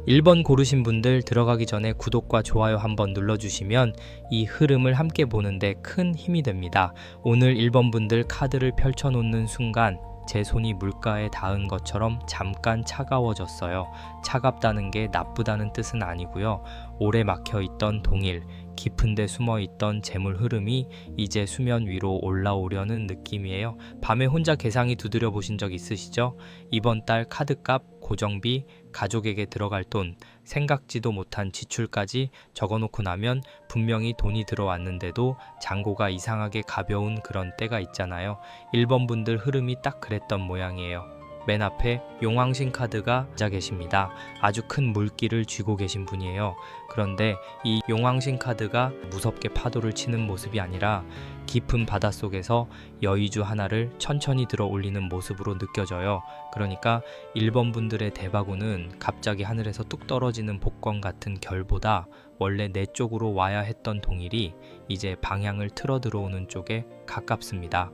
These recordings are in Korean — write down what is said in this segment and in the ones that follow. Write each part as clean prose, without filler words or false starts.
1번 고르신 분들 들어가기 전에 구독과 좋아요 한번 눌러주시면 이 흐름을 함께 보는데 큰 힘이 됩니다. 오늘 1번 분들 카드를 펼쳐놓는 순간 제 손이 물가에 닿은 것처럼 잠깐 차가워졌어요. 차갑다는 게 나쁘다는 뜻은 아니고요. 오래 막혀있던 동일, 깊은 데 숨어있던 재물 흐름이 이제 수면 위로 올라오려는 느낌이에요. 밤에 혼자 계상이 두드려 보신 적 있으시죠? 이번 달 카드값, 고정비, 가족에게 들어갈 돈, 생각지도 못한 지출까지 적어놓고 나면 분명히 돈이 들어왔는데도 잔고가 이상하게 가벼운 그런 때가 있잖아요. 1번 분들 흐름이 딱 그랬던 모양이에요. 맨 앞에 용왕신 카드가 앉아 계십니다. 아주 큰 물기를 쥐고 계신 분이에요. 그런데 이 용왕신 카드가 무섭게 파도를 치는 모습이 아니라 깊은 바닷속에서 여의주 하나를 천천히 들어 올리는 모습으로 느껴져요. 그러니까 1번 분들의 대바구는 갑자기 하늘에서 뚝 떨어지는 복권 같은 결보다 원래 내 쪽으로 와야 했던 동일이 이제 방향을 틀어 들어오는 쪽에 가깝습니다.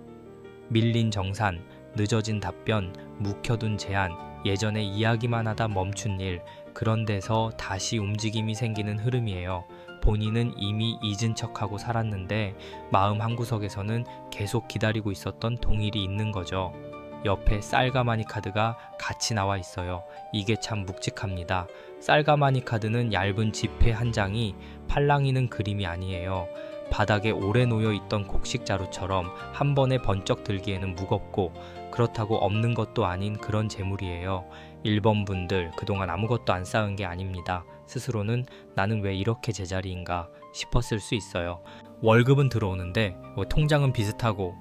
밀린 정산, 늦어진 답변, 묵혀둔 제안, 예전에 이야기만 하다 멈춘 일, 그런 데서 다시 움직임이 생기는 흐름이에요. 본인은 이미 잊은 척하고 살았는데 마음 한구석에서는 계속 기다리고 있었던 동일이 있는 거죠. 옆에 쌀가마니 카드가 같이 나와 있어요. 이게 참 묵직합니다. 쌀가마니 카드는 얇은 지폐 한 장이 팔랑이는 그림이 아니에요. 바닥에 오래 놓여있던 곡식자루처럼 한 번에 번쩍 들기에는 무겁고 그렇다고 없는 것도 아닌 그런 재물이에요. 1번 분들 그동안 아무것도 안 쌓은 게 아닙니다. 스스로는 나는 왜 이렇게 제자리인가 싶었을 수 있어요. 월급은 들어오는데 통장은 비슷하고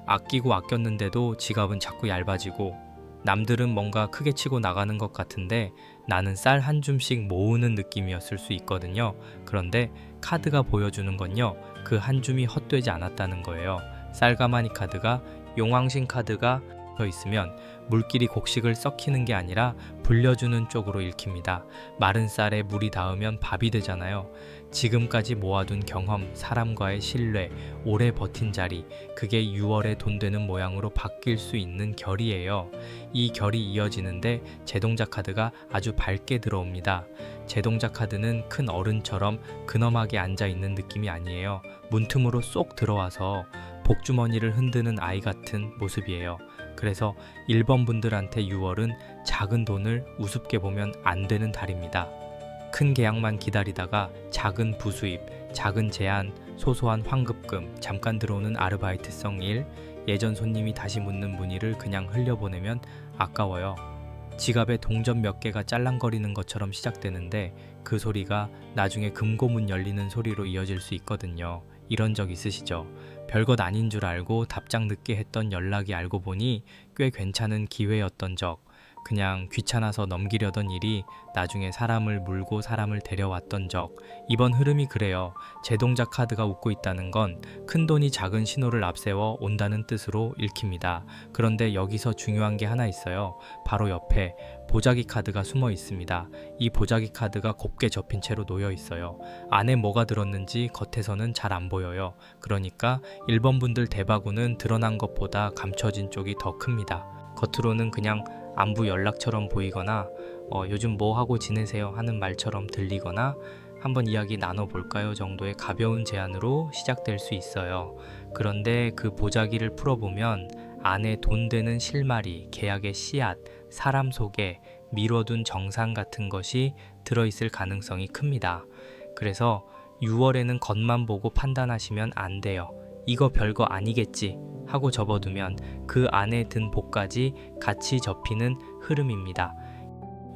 아끼고 아꼈는데도 지갑은 자꾸 얇아지고 남들은 뭔가 크게 치고 나가는 것 같은데 나는 쌀 한 줌씩 모으는 느낌이었을 수 있거든요. 그런데 카드가 보여주는 건요, 그 한 줌이 헛되지 않았다는 거예요. 쌀가마니 카드가 용왕신 카드가 더 있으면 물길이 곡식을 썩히는 게 아니라 불려주는 쪽으로 읽힙니다. 마른 쌀에 물이 닿으면 밥이 되잖아요. 지금까지 모아둔 경험, 사람과의 신뢰, 오래 버틴 자리, 그게 6월에 돈 되는 모양으로 바뀔 수 있는 결이에요. 이 결이 이어지는데 제동자 카드가 아주 밝게 들어옵니다. 제동자 카드는 큰 어른처럼 근엄하게 앉아있는 느낌이 아니에요. 문틈으로 쏙 들어와서 복주머니를 흔드는 아이 같은 모습이에요. 그래서 1번 분들한테 6월은 작은 돈을 우습게 보면 안 되는 달입니다. 큰 계약만 기다리다가 작은 부수입, 작은 제안, 소소한 환급금, 잠깐 들어오는 아르바이트성 일, 예전 손님이 다시 묻는 문의를 그냥 흘려보내면 아까워요. 지갑에 동전 몇 개가 짤랑거리는 것처럼 시작되는데 그 소리가 나중에 금고문 열리는 소리로 이어질 수 있거든요. 이런 적 있으시죠? 별것 아닌 줄 알고 답장 늦게 했던 연락이 알고 보니 꽤 괜찮은 기회였던 적, 그냥 귀찮아서 넘기려던 일이 나중에 사람을 물고 사람을 데려왔던 적, 이번 흐름이 그래요. 제동자 카드가 웃고 있다는 건 큰돈이 작은 신호를 앞세워 온다는 뜻으로 읽힙니다. 그런데 여기서 중요한 게 하나 있어요. 바로 옆에 보자기 카드가 숨어 있습니다. 이 보자기 카드가 곱게 접힌 채로 놓여 있어요. 안에 뭐가 들었는지 겉에서는 잘 안 보여요. 그러니까 1번 분들 대바구는 드러난 것보다 감춰진 쪽이 더 큽니다. 겉으로는 그냥 안부 연락처럼 보이거나 요즘 뭐 하고 지내세요 하는 말처럼 들리거나 한번 이야기 나눠볼까요 정도의 가벼운 제안으로 시작될 수 있어요. 그런데 그 보자기를 풀어보면 안에 돈 되는 실마리, 계약의 씨앗, 사람 속에 미뤄둔 정산 같은 것이 들어있을 가능성이 큽니다. 그래서 6월에는 겉만 보고 판단하시면 안 돼요. 이거 별거 아니겠지 하고 접어두면 그 안에 든 복까지 같이 접히는 흐름입니다.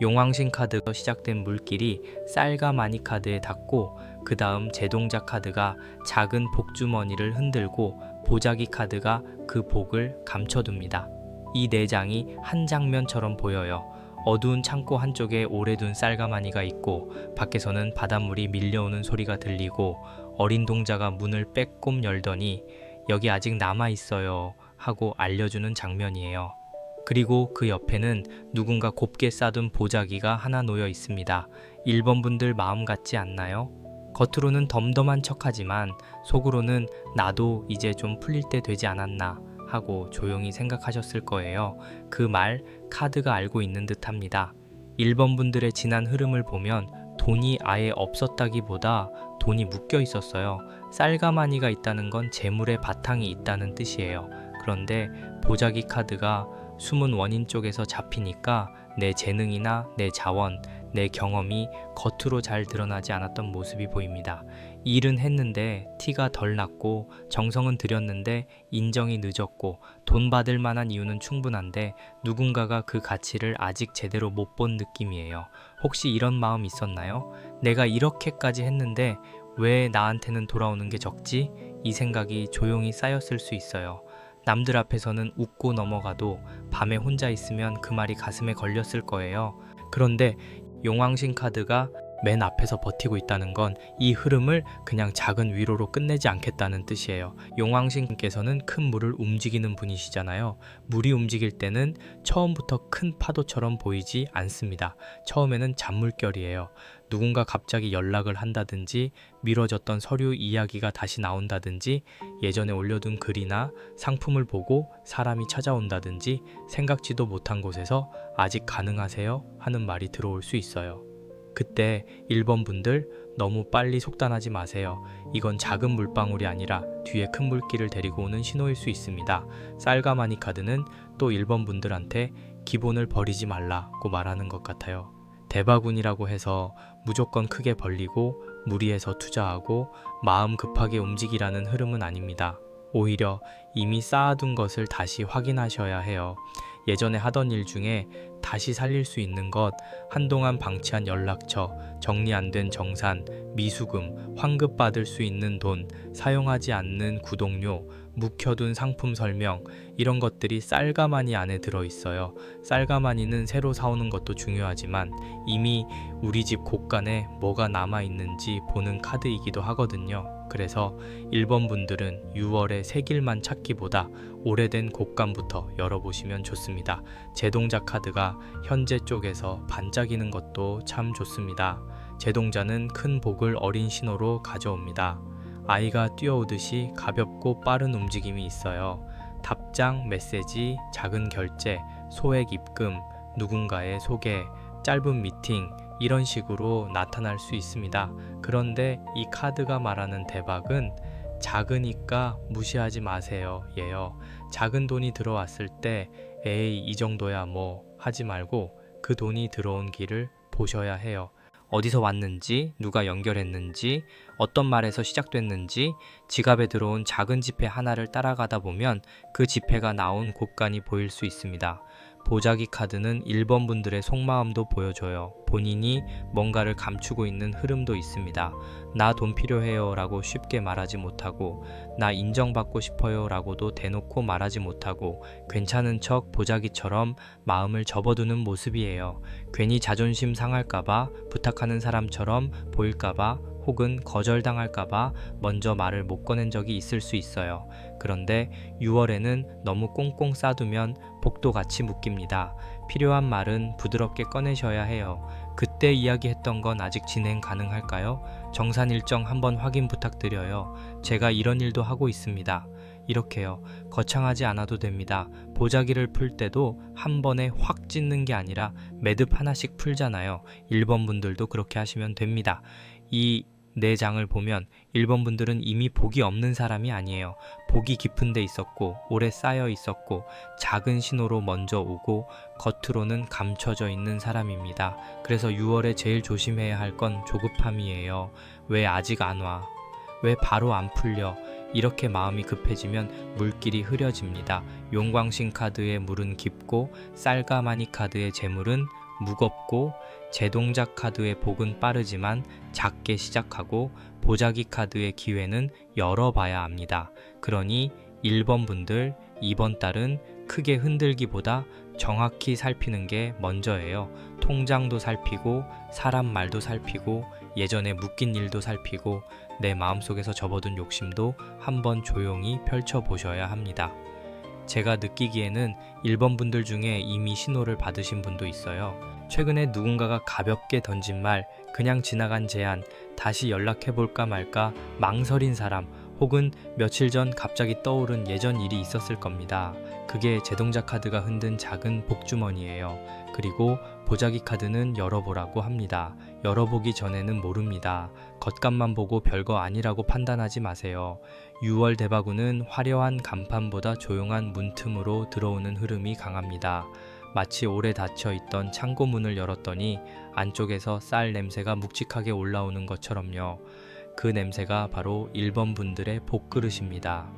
용왕신 카드가 시작된 물길이 쌀가마니 카드에 닿고 그 다음 제동자 카드가 작은 복주머니를 흔들고 보자기 카드가 그 복을 감춰둡니다. 이 네 장이 한 장면처럼 보여요. 어두운 창고 한쪽에 오래 둔 쌀가마니가 있고 밖에서는 바닷물이 밀려오는 소리가 들리고 어린 동자가 문을 빼꼼 열더니 여기 아직 남아있어요 하고 알려주는 장면이에요. 그리고 그 옆에는 누군가 곱게 싸둔 보자기가 하나 놓여 있습니다. 1번 분들 마음 같지 않나요? 겉으로는 덤덤한 척하지만 속으로는 나도 이제 좀 풀릴 때 되지 않았나 하고 조용히 생각하셨을 거예요. 그 말 카드가 알고 있는 듯합니다. 1번 분들의 지난 흐름을 보면 돈이 아예 없었다기보다 돈이 묶여 있었어요. 쌀가마니가 있다는 건 재물의 바탕이 있다는 뜻이에요. 그런데 보자기 카드가 숨은 원인 쪽에서 잡히니까 내 재능이나 내 자원, 내 경험이 겉으로 잘 드러나지 않았던 모습이 보입니다. 일은 했는데 티가 덜 났고 정성은 들였는데 인정이 늦었고 돈 받을 만한 이유는 충분한데 누군가가 그 가치를 아직 제대로 못 본 느낌이에요. 혹시 이런 마음 있었나요? 내가 이렇게까지 했는데 왜 나한테는 돌아오는 게 적지? 이 생각이 조용히 쌓였을 수 있어요. 남들 앞에서는 웃고 넘어가도 밤에 혼자 있으면 그 말이 가슴에 걸렸을 거예요. 그런데 용왕신 카드가 맨 앞에서 버티고 있다는 건 이 흐름을 그냥 작은 위로로 끝내지 않겠다는 뜻이에요. 용왕신께서는 큰 물을 움직이는 분이시잖아요. 물이 움직일 때는 처음부터 큰 파도처럼 보이지 않습니다. 처음에는 잔물결이에요. 누군가 갑자기 연락을 한다든지 미뤄졌던 서류 이야기가 다시 나온다든지 예전에 올려둔 글이나 상품을 보고 사람이 찾아온다든지 생각지도 못한 곳에서 아직 가능하세요? 하는 말이 들어올 수 있어요. 그때 1번 분들 너무 빨리 속단하지 마세요. 이건 작은 물방울이 아니라 뒤에 큰 물길을 데리고 오는 신호일 수 있습니다. 쌀가마니 카드는 또 1번 분들한테 기본을 버리지 말라고 말하는 것 같아요. 대바군이라고 해서 무조건 크게 벌리고 무리해서 투자하고 마음 급하게 움직이라는 흐름은 아닙니다. 오히려 이미 쌓아둔 것을 다시 확인하셔야 해요. 예전에 하던 일 중에 다시 살릴 수 있는 것, 한동안 방치한 연락처, 정리 안 된 정산, 미수금, 환급 받을 수 있는 돈, 사용하지 않는 구독료, 묵혀둔 상품 설명, 이런 것들이 쌀가마니 안에 들어있어요. 쌀가마니는 새로 사오는 것도 중요하지만 이미 우리 집 곳간에 뭐가 남아있는지 보는 카드이기도 하거든요. 그래서 1번 분들은 6월에 새 길만 찾기보다 오래된 곳간부터 열어보시면 좋습니다. 제동자 카드가 현재 쪽에서 반짝이는 것도 참 좋습니다. 제동자는 큰 복을 어린 신호로 가져옵니다. 아이가 뛰어오듯이 가볍고 빠른 움직임이 있어요. 답장, 메시지, 작은 결제, 소액 입금, 누군가의 소개, 짧은 미팅, 이런 식으로 나타날 수 있습니다. 그런데 이 카드가 말하는 대박은 작으니까 무시하지 마세요 예요. 작은 돈이 들어왔을 때 에이 이 정도야 뭐 하지 말고 그 돈이 들어온 길을 보셔야 해요. 어디서 왔는지, 누가 연결했는지, 어떤 말에서 시작됐는지 지갑에 들어온 작은 지폐 하나를 따라가다 보면 그 지폐가 나온 곳간이 보일 수 있습니다. 보자기 카드는 1번 분들의 속마음도 보여줘요. 본인이 뭔가를 감추고 있는 흐름도 있습니다. 나 돈 필요해요 라고 쉽게 말하지 못하고, 나 인정받고 싶어요 라고도 대놓고 말하지 못하고 괜찮은 척 보자기처럼 마음을 접어두는 모습이에요. 괜히 자존심 상할까봐, 부탁하는 사람처럼 보일까봐, 혹은 거절당할까봐 먼저 말을 못 꺼낸 적이 있을 수 있어요. 그런데 6월에는 너무 꽁꽁 싸두면 복도 같이 묶입니다. 필요한 말은 부드럽게 꺼내셔야 해요. 그때 이야기했던 건 아직 진행 가능할까요? 정산 일정 한번 확인 부탁드려요. 제가 이런 일도 하고 있습니다. 이렇게요. 거창하지 않아도 됩니다. 보자기를 풀 때도 한 번에 확 찢는 게 아니라 매듭 하나씩 풀잖아요. 1번 분들도 그렇게 하시면 됩니다. 이 4장을 보면 1번 분들은 이미 복이 없는 사람이 아니에요. 복이 깊은 데 있었고 오래 쌓여 있었고 작은 신호로 먼저 오고 겉으로는 감춰져 있는 사람입니다. 그래서 6월에 제일 조심해야 할 건 조급함이에요. 왜 아직 안 와? 왜 바로 안 풀려? 이렇게 마음이 급해지면 물길이 흐려집니다. 용광신 카드의 물은 깊고 쌀가마니 카드의 재물은 무겁고, 제동자 카드의 복은 빠르지만 작게 시작하고 보자기 카드의 기회는 열어봐야 합니다. 그러니 1번 분들 이번 달은 크게 흔들기보다 정확히 살피는 게 먼저예요. 통장도 살피고 사람 말도 살피고 예전에 묶인 일도 살피고 내 마음속에서 접어둔 욕심도 한번 조용히 펼쳐보셔야 합니다. 제가 느끼기에는 1번 분들 중에 이미 신호를 받으신 분도 있어요. 최근에 누군가가 가볍게 던진 말, 그냥 지나간 제안, 다시 연락해볼까 말까 망설인 사람, 혹은 며칠 전 갑자기 떠오른 예전 일이 있었을 겁니다. 그게 제동작 카드가 흔든 작은 복주머니예요. 그리고 보자기 카드는 열어보라고 합니다. 열어보기 전에는 모릅니다. 겉감만 보고 별거 아니라고 판단하지 마세요. 6월 대바구는 화려한 간판보다 조용한 문틈으로 들어오는 흐름이 강합니다. 마치 오래 닫혀있던 창고 문을 열었더니 안쪽에서 쌀 냄새가 묵직하게 올라오는 것처럼요. 그 냄새가 바로 1번 분들의 복그릇입니다.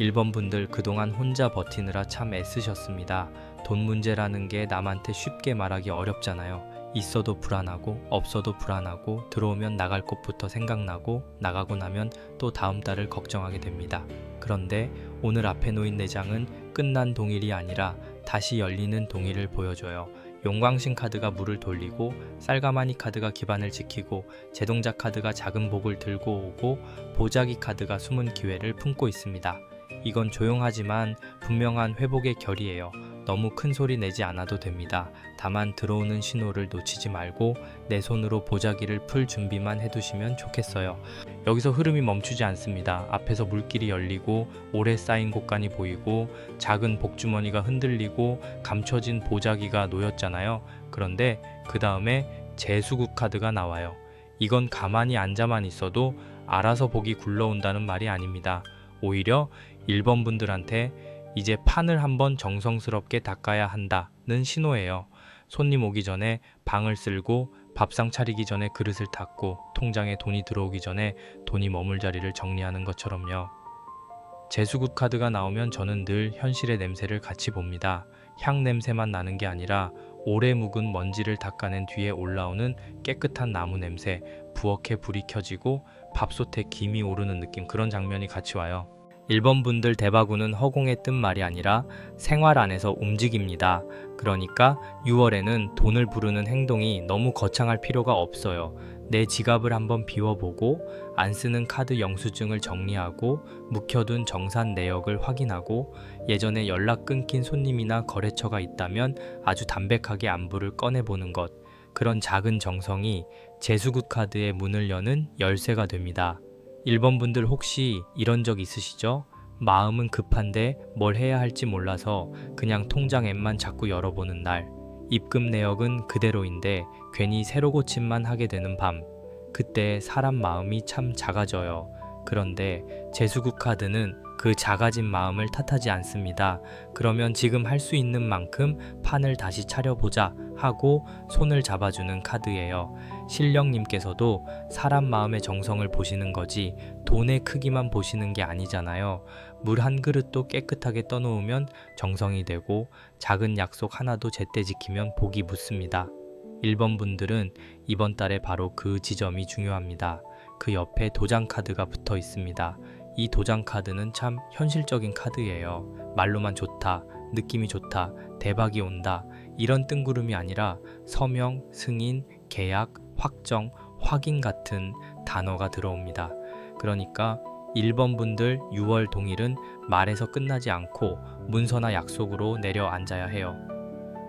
1번 분들 그동안 혼자 버티느라 참 애쓰셨습니다. 돈 문제라는 게 남한테 쉽게 말하기 어렵잖아요. 있어도 불안하고 없어도 불안하고 들어오면 나갈 곳부터 생각나고 나가고 나면 또 다음 달을 걱정하게 됩니다. 그런데 오늘 앞에 놓인 4장은 끝난 동일이 아니라 다시 열리는 동일을 보여줘요. 용광신 카드가 물을 돌리고 쌀가마니 카드가 기반을 지키고 제동작 카드가 작은 복을 들고 오고 보자기 카드가 숨은 기회를 품고 있습니다. 이건 조용하지만 분명한 회복의 결이에요. 너무 큰 소리 내지 않아도 됩니다. 다만 들어오는 신호를 놓치지 말고 내 손으로 보자기를 풀 준비만 해두시면 좋겠어요. 여기서 흐름이 멈추지 않습니다. 앞에서 물길이 열리고 오래 쌓인 곳간이 보이고 작은 복주머니가 흔들리고 감춰진 보자기가 놓였잖아요. 그런데 그 다음에 재수국 카드가 나와요. 이건 가만히 앉아만 있어도 알아서 복이 굴러온다는 말이 아닙니다. 오히려 1번 분들한테 이제 판을 한번 정성스럽게 닦아야 한다는 신호예요. 손님 오기 전에 방을 쓸고 밥상 차리기 전에 그릇을 닦고 통장에 돈이 들어오기 전에 돈이 머물 자리를 정리하는 것처럼요. 재수국 카드가 나오면 저는 늘 현실의 냄새를 같이 봅니다. 향 냄새만 나는 게 아니라 오래 묵은 먼지를 닦아낸 뒤에 올라오는 깨끗한 나무 냄새, 부엌에 불이 켜지고 밥솥에 김이 오르는 느낌, 그런 장면이 같이 와요. 1번 분들 대바구는 허공에 뜬 말이 아니라 생활 안에서 움직입니다. 그러니까 6월에는 돈을 부르는 행동이 너무 거창할 필요가 없어요. 내 지갑을 한번 비워보고 안 쓰는 카드 영수증을 정리하고 묵혀둔 정산 내역을 확인하고 예전에 연락 끊긴 손님이나 거래처가 있다면 아주 담백하게 안부를 꺼내보는 것, 그런 작은 정성이 재수국 카드의 문을 여는 열쇠가 됩니다. 1번 분들 혹시 이런 적 있으시죠? 마음은 급한데 뭘 해야 할지 몰라서 그냥 통장 앱만 자꾸 열어보는 날, 입금 내역은 그대로인데 괜히 새로 고침만 하게 되는 밤, 그때 사람 마음이 참 작아져요. 그런데 재수국 카드는 그 작아진 마음을 탓하지 않습니다. 그러면 지금 할 수 있는 만큼 판을 다시 차려보자 하고 손을 잡아주는 카드예요. 신령님께서도 사람 마음의 정성을 보시는 거지 돈의 크기만 보시는 게 아니잖아요. 물 한 그릇도 깨끗하게 떠놓으면 정성이 되고 작은 약속 하나도 제때 지키면 복이 묻습니다. 1번 분들은 이번 달에 바로 그 지점이 중요합니다. 그 옆에 도장 카드가 붙어 있습니다. 이 도장 카드는 참 현실적인 카드예요. 말로만 좋다, 느낌이 좋다, 대박이 온다, 이런 뜬구름이 아니라 서명, 승인, 계약, 확정, 확인 같은 단어가 들어옵니다. 그러니까 1번 분들 6월 동일은 말에서 끝나지 않고 문서나 약속으로 내려앉아야 해요.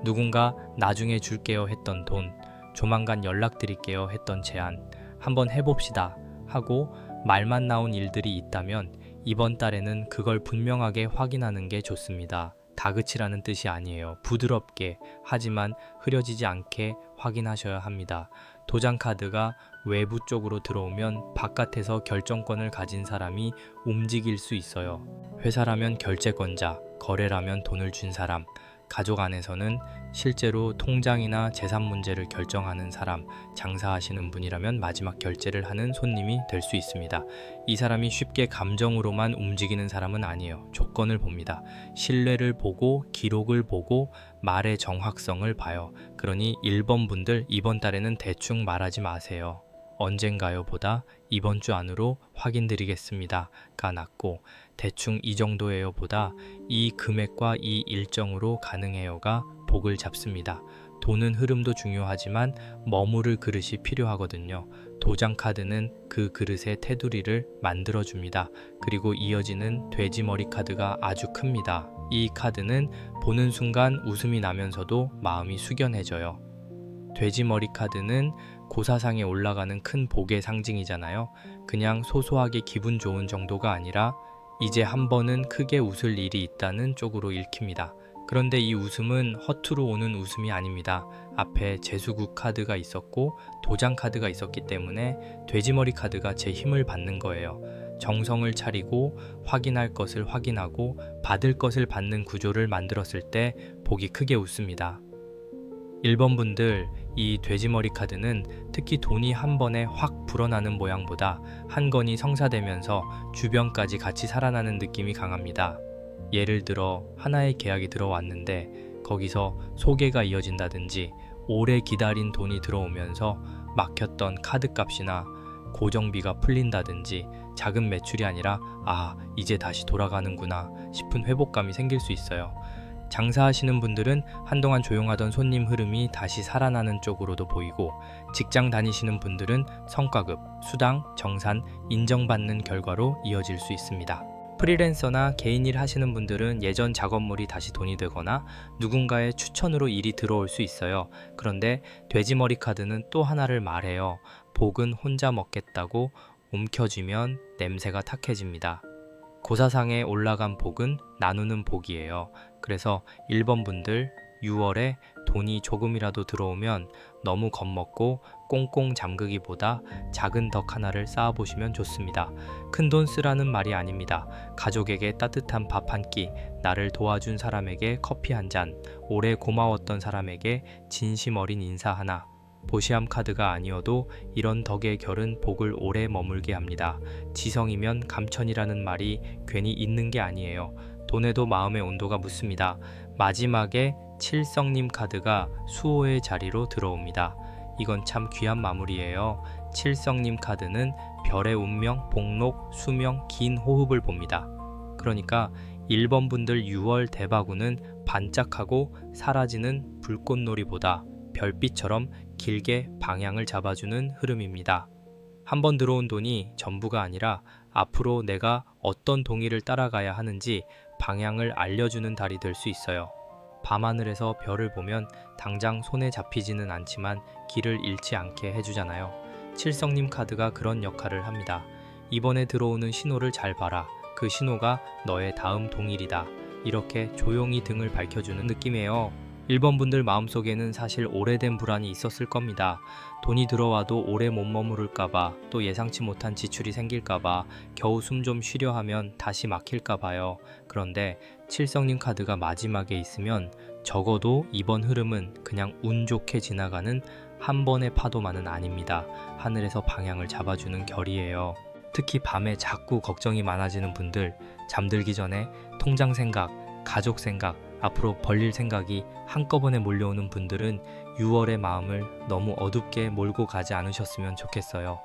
누군가 나중에 줄게요 했던 돈, 조만간 연락드릴게요 했던 제안, 한번 해봅시다 하고 말만 나온 일들이 있다면 이번 달에는 그걸 분명하게 확인하는 게 좋습니다. 다그치라는 뜻이 아니에요. 부드럽게, 하지만 흐려지지 않게 확인하셔야 합니다. 도장 카드가 외부 쪽으로 들어오면 바깥에서 결정권을 가진 사람이 움직일 수 있어요. 회사라면 결재권자, 거래라면 돈을 준 사람, 가족 안에서는 실제로 통장이나 재산 문제를 결정하는 사람, 장사하시는 분이라면 마지막 결제를 하는 손님이 될 수 있습니다. 이 사람이 쉽게 감정으로만 움직이는 사람은 아니에요. 조건을 봅니다. 신뢰를 보고 기록을 보고 말의 정확성을 봐요. 그러니 1번 분들 이번 달에는 대충 말하지 마세요. 언젠가요 보다 이번 주 안으로 확인드리겠습니다가 낫고 대충 이 정도예요 보다 이 금액과 이 일정으로 가능해요가 복을 잡습니다. 돈은 흐름도 중요하지만 머무를 그릇이 필요하거든요. 도장 카드는 그 그릇의 테두리를 만들어줍니다. 그리고 이어지는 돼지머리 카드가 아주 큽니다. 이 카드는 보는 순간 웃음이 나면서도 마음이 숙연해져요. 돼지머리 카드는 고사상에 올라가는 큰 복의 상징이잖아요. 그냥 소소하게 기분 좋은 정도가 아니라 이제 한 번은 크게 웃을 일이 있다는 쪽으로 읽힙니다. 그런데 이 웃음은 허투루 오는 웃음이 아닙니다. 앞에 재수국 카드가 있었고 도장 카드가 있었기 때문에 돼지머리 카드가 제 힘을 받는 거예요. 정성을 차리고 확인할 것을 확인하고 받을 것을 받는 구조를 만들었을 때 복이 크게 웃습니다. 1번 분들, 이 돼지머리 카드는 특히 돈이 한 번에 확 불어나는 모양보다 한 건이 성사되면서 주변까지 같이 살아나는 느낌이 강합니다. 예를 들어 하나의 계약이 들어왔는데 거기서 소개가 이어진다든지 오래 기다린 돈이 들어오면서 막혔던 카드값이나 고정비가 풀린다든지 작은 매출이 아니라 이제 다시 돌아가는구나 싶은 회복감이 생길 수 있어요. 장사하시는 분들은 한동안 조용하던 손님 흐름이 다시 살아나는 쪽으로도 보이고, 직장 다니시는 분들은 성과급, 수당, 정산, 인정받는 결과로 이어질 수 있습니다. 프리랜서나 개인 일 하시는 분들은 예전 작업물이 다시 돈이 되거나 누군가의 추천으로 일이 들어올 수 있어요. 그런데 돼지머리 카드는 또 하나를 말해요. 복은 혼자 먹겠다고 움켜쥐면 냄새가 탁해집니다. 고사상에 올라간 복은 나누는 복이에요. 그래서 1번 분들 6월에 돈이 조금이라도 들어오면 너무 겁먹고 꽁꽁 잠그기보다 작은 덕 하나를 쌓아보시면 좋습니다. 큰돈 쓰라는 말이 아닙니다. 가족에게 따뜻한 밥 한 끼, 나를 도와준 사람에게 커피 한 잔, 오래 고마웠던 사람에게 진심 어린 인사 하나. 보시함 카드가 아니어도 이런 덕의 결은 복을 오래 머물게 합니다. 지성이면 감천이라는 말이 괜히 있는 게 아니에요. 돈에도 마음의 온도가 묻습니다. 마지막에 칠성님 카드가 수호의 자리로 들어옵니다. 이건 참 귀한 마무리예요. 칠성님 카드는 별의 운명, 복록, 수명, 긴 호흡을 봅니다. 그러니까 1번 분들 6월 대바구는 반짝하고 사라지는 불꽃놀이보다 별빛처럼 길게 방향을 잡아주는 흐름입니다. 한번 들어온 돈이 전부가 아니라 앞으로 내가 어떤 동의를 따라가야 하는지 방향을 알려주는 달이 될 수 있어요. 밤하늘에서 별을 보면 당장 손에 잡히지는 않지만 길을 잃지 않게 해주잖아요. 칠성님 카드가 그런 역할을 합니다. 이번에 들어오는 신호를 잘 봐라. 그 신호가 너의 다음 동일이다. 이렇게 조용히 등을 밝혀주는 느낌이에요. 1번 분들 마음속에는 사실 오래된 불안이 있었을 겁니다. 돈이 들어와도 오래 못 머무를까봐, 또 예상치 못한 지출이 생길까봐, 겨우 숨 좀 쉬려 하면 다시 막힐까봐요. 그런데 칠성님 카드가 마지막에 있으면 적어도 이번 흐름은 그냥 운 좋게 지나가는 한 번의 파도만은 아닙니다. 하늘에서 방향을 잡아주는 결이에요. 특히 밤에 자꾸 걱정이 많아지는 분들, 잠들기 전에 통장 생각, 가족 생각, 앞으로 벌릴 생각이 한꺼번에 몰려오는 분들은 6월의 마음을 너무 어둡게 몰고 가지 않으셨으면 좋겠어요.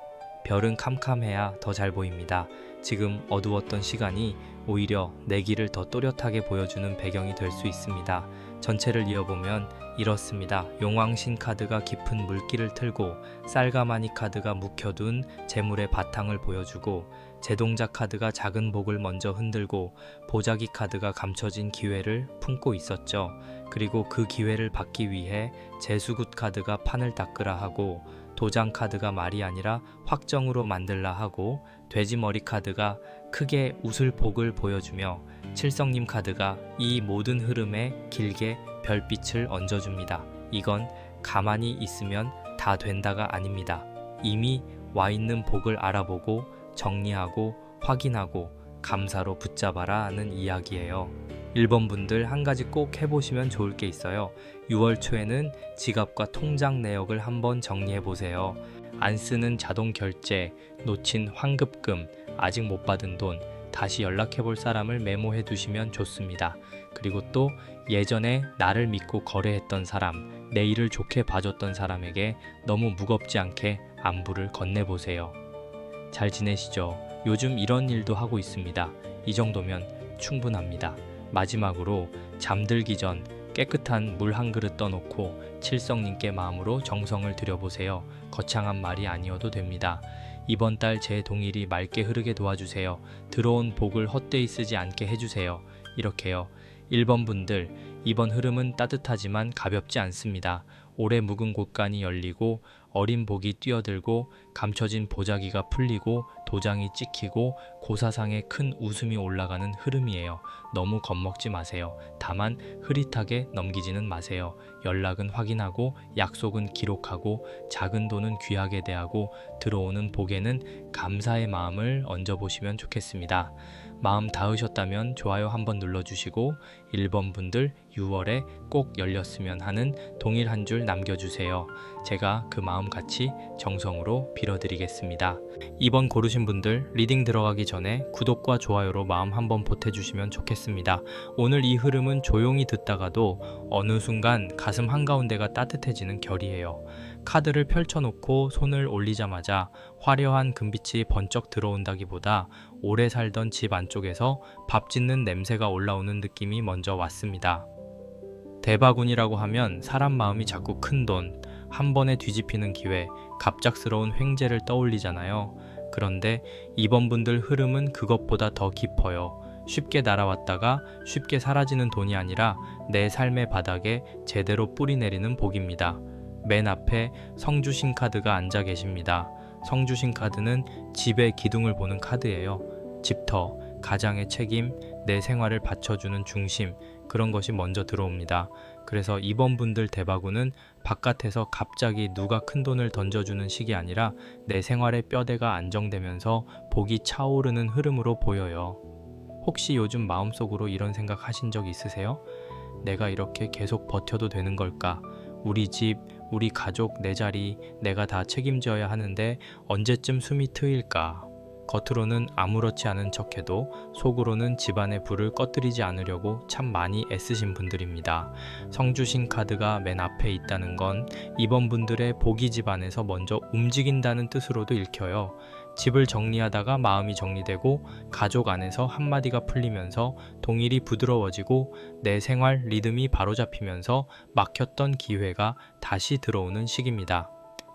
별은 캄캄해야 더 잘 보입니다. 지금 어두웠던 시간이 오히려 내 길을 더 또렷하게 보여주는 배경이 될 수 있습니다. 전체를 이어보면 이렇습니다. 용왕신 카드가 깊은 물길을 틀고, 쌀가마니 카드가 묵혀둔 재물의 바탕을 보여주고, 제동자 카드가 작은 복을 먼저 흔들고, 보자기 카드가 감춰진 기회를 품고 있었죠. 그리고 그 기회를 받기 위해 재수굿 카드가 판을 닦으라 하고, 도장 카드가 말이 아니라 확정으로 만들라 하고, 돼지머리 카드가 크게 웃을 복을 보여주며, 칠성님 카드가 이 모든 흐름에 길게 별빛을 얹어줍니다. 이건 가만히 있으면 다 된다가 아닙니다. 이미 와 있는 복을 알아보고 정리하고 확인하고 감사로 붙잡아라 하는 이야기예요. 1번 분들 한 가지 꼭 해보시면 좋을 게 있어요. 6월 초에는 지갑과 통장 내역을 한번 정리해보세요. 안 쓰는 자동 결제, 놓친 환급금, 아직 못 받은 돈, 다시 연락해볼 사람을 메모해 두시면 좋습니다. 그리고 또 예전에 나를 믿고 거래했던 사람, 내 일을 좋게 봐줬던 사람에게 너무 무겁지 않게 안부를 건네보세요. 잘 지내시죠? 요즘 이런 일도 하고 있습니다. 이 정도면 충분합니다. 마지막으로 잠들기 전 깨끗한 물 한 그릇 떠놓고 칠성님께 마음으로 정성을 들여보세요. 거창한 말이 아니어도 됩니다. 이번 달 제 동일이 맑게 흐르게 도와주세요. 들어온 복을 헛되이 쓰지 않게 해주세요. 이렇게요. 1번 분들, 이번 흐름은 따뜻하지만 가볍지 않습니다. 오래 묵은 곳간이 열리고 어린 복이 뛰어들고 감춰진 보자기가 풀리고 도장이 찍히고 고사상에 큰 웃음이 올라가는 흐름이에요. 너무 겁먹지 마세요. 다만 흐릿하게 넘기지는 마세요. 연락은 확인하고 약속은 기록하고 작은 돈은 귀하게 대하고 들어오는 복에는 감사의 마음을 얹어보시면 좋겠습니다. 마음 닿으셨다면 좋아요 한번 눌러주시고 1번 분들 6월에 꼭 열렸으면 하는 동일 한 줄 남겨주세요. 제가 그 마음 같이 정성으로 빌어드리겠습니다. 2번 고르신 분들 리딩 들어가기 전에 구독과 좋아요로 마음 한번 보태주시면 좋겠습니다. 오늘 이 흐름은 조용히 듣다가도 어느 순간 가슴 한가운데가 따뜻해지는 결이에요. 카드를 펼쳐놓고 손을 올리자마자 화려한 금빛이 번쩍 들어온다기보다 오래 살던 집 안쪽에서 밥 짓는 냄새가 올라오는 느낌이 먼저 왔습니다. 대바군이라고 하면 사람 마음이 자꾸 큰돈, 한 번에 뒤집히는 기회, 갑작스러운 횡재를 떠올리잖아요. 그런데 이번 분들 흐름은 그것보다 더 깊어요. 쉽게 날아왔다가 쉽게 사라지는 돈이 아니라 내 삶의 바닥에 제대로 뿌리 내리는 복입니다. 맨 앞에 성주신 카드가 앉아 계십니다. 성주신 카드는 집의 기둥을 보는 카드예요. 집터, 가장의 책임, 내 생활을 받쳐주는 중심, 그런 것이 먼저 들어옵니다. 그래서 이번 분들 대바구는 바깥에서 갑자기 누가 큰 돈을 던져주는 식이 아니라 내 생활의 뼈대가 안정되면서 복이 차오르는 흐름으로 보여요. 혹시 요즘 마음속으로 이런 생각 하신 적 있으세요? 내가 이렇게 계속 버텨도 되는 걸까? 우리 집, 우리 가족, 내 자리, 내가 다 책임져야 하는데 언제쯤 숨이 트일까? 겉으로는 아무렇지 않은 척해도 속으로는 집안의 불을 꺼뜨리지 않으려고 참 많이 애쓰신 분들입니다. 성주신 카드가 맨 앞에 있다는 건 이번 분들의 복이 집안에서 먼저 움직인다는 뜻으로도 읽혀요. 집을 정리하다가 마음이 정리되고 가족 안에서 한마디가 풀리면서 동일이 부드러워지고 내 생활 리듬이 바로잡히면서 막혔던 기회가 다시 들어오는 시기입니다.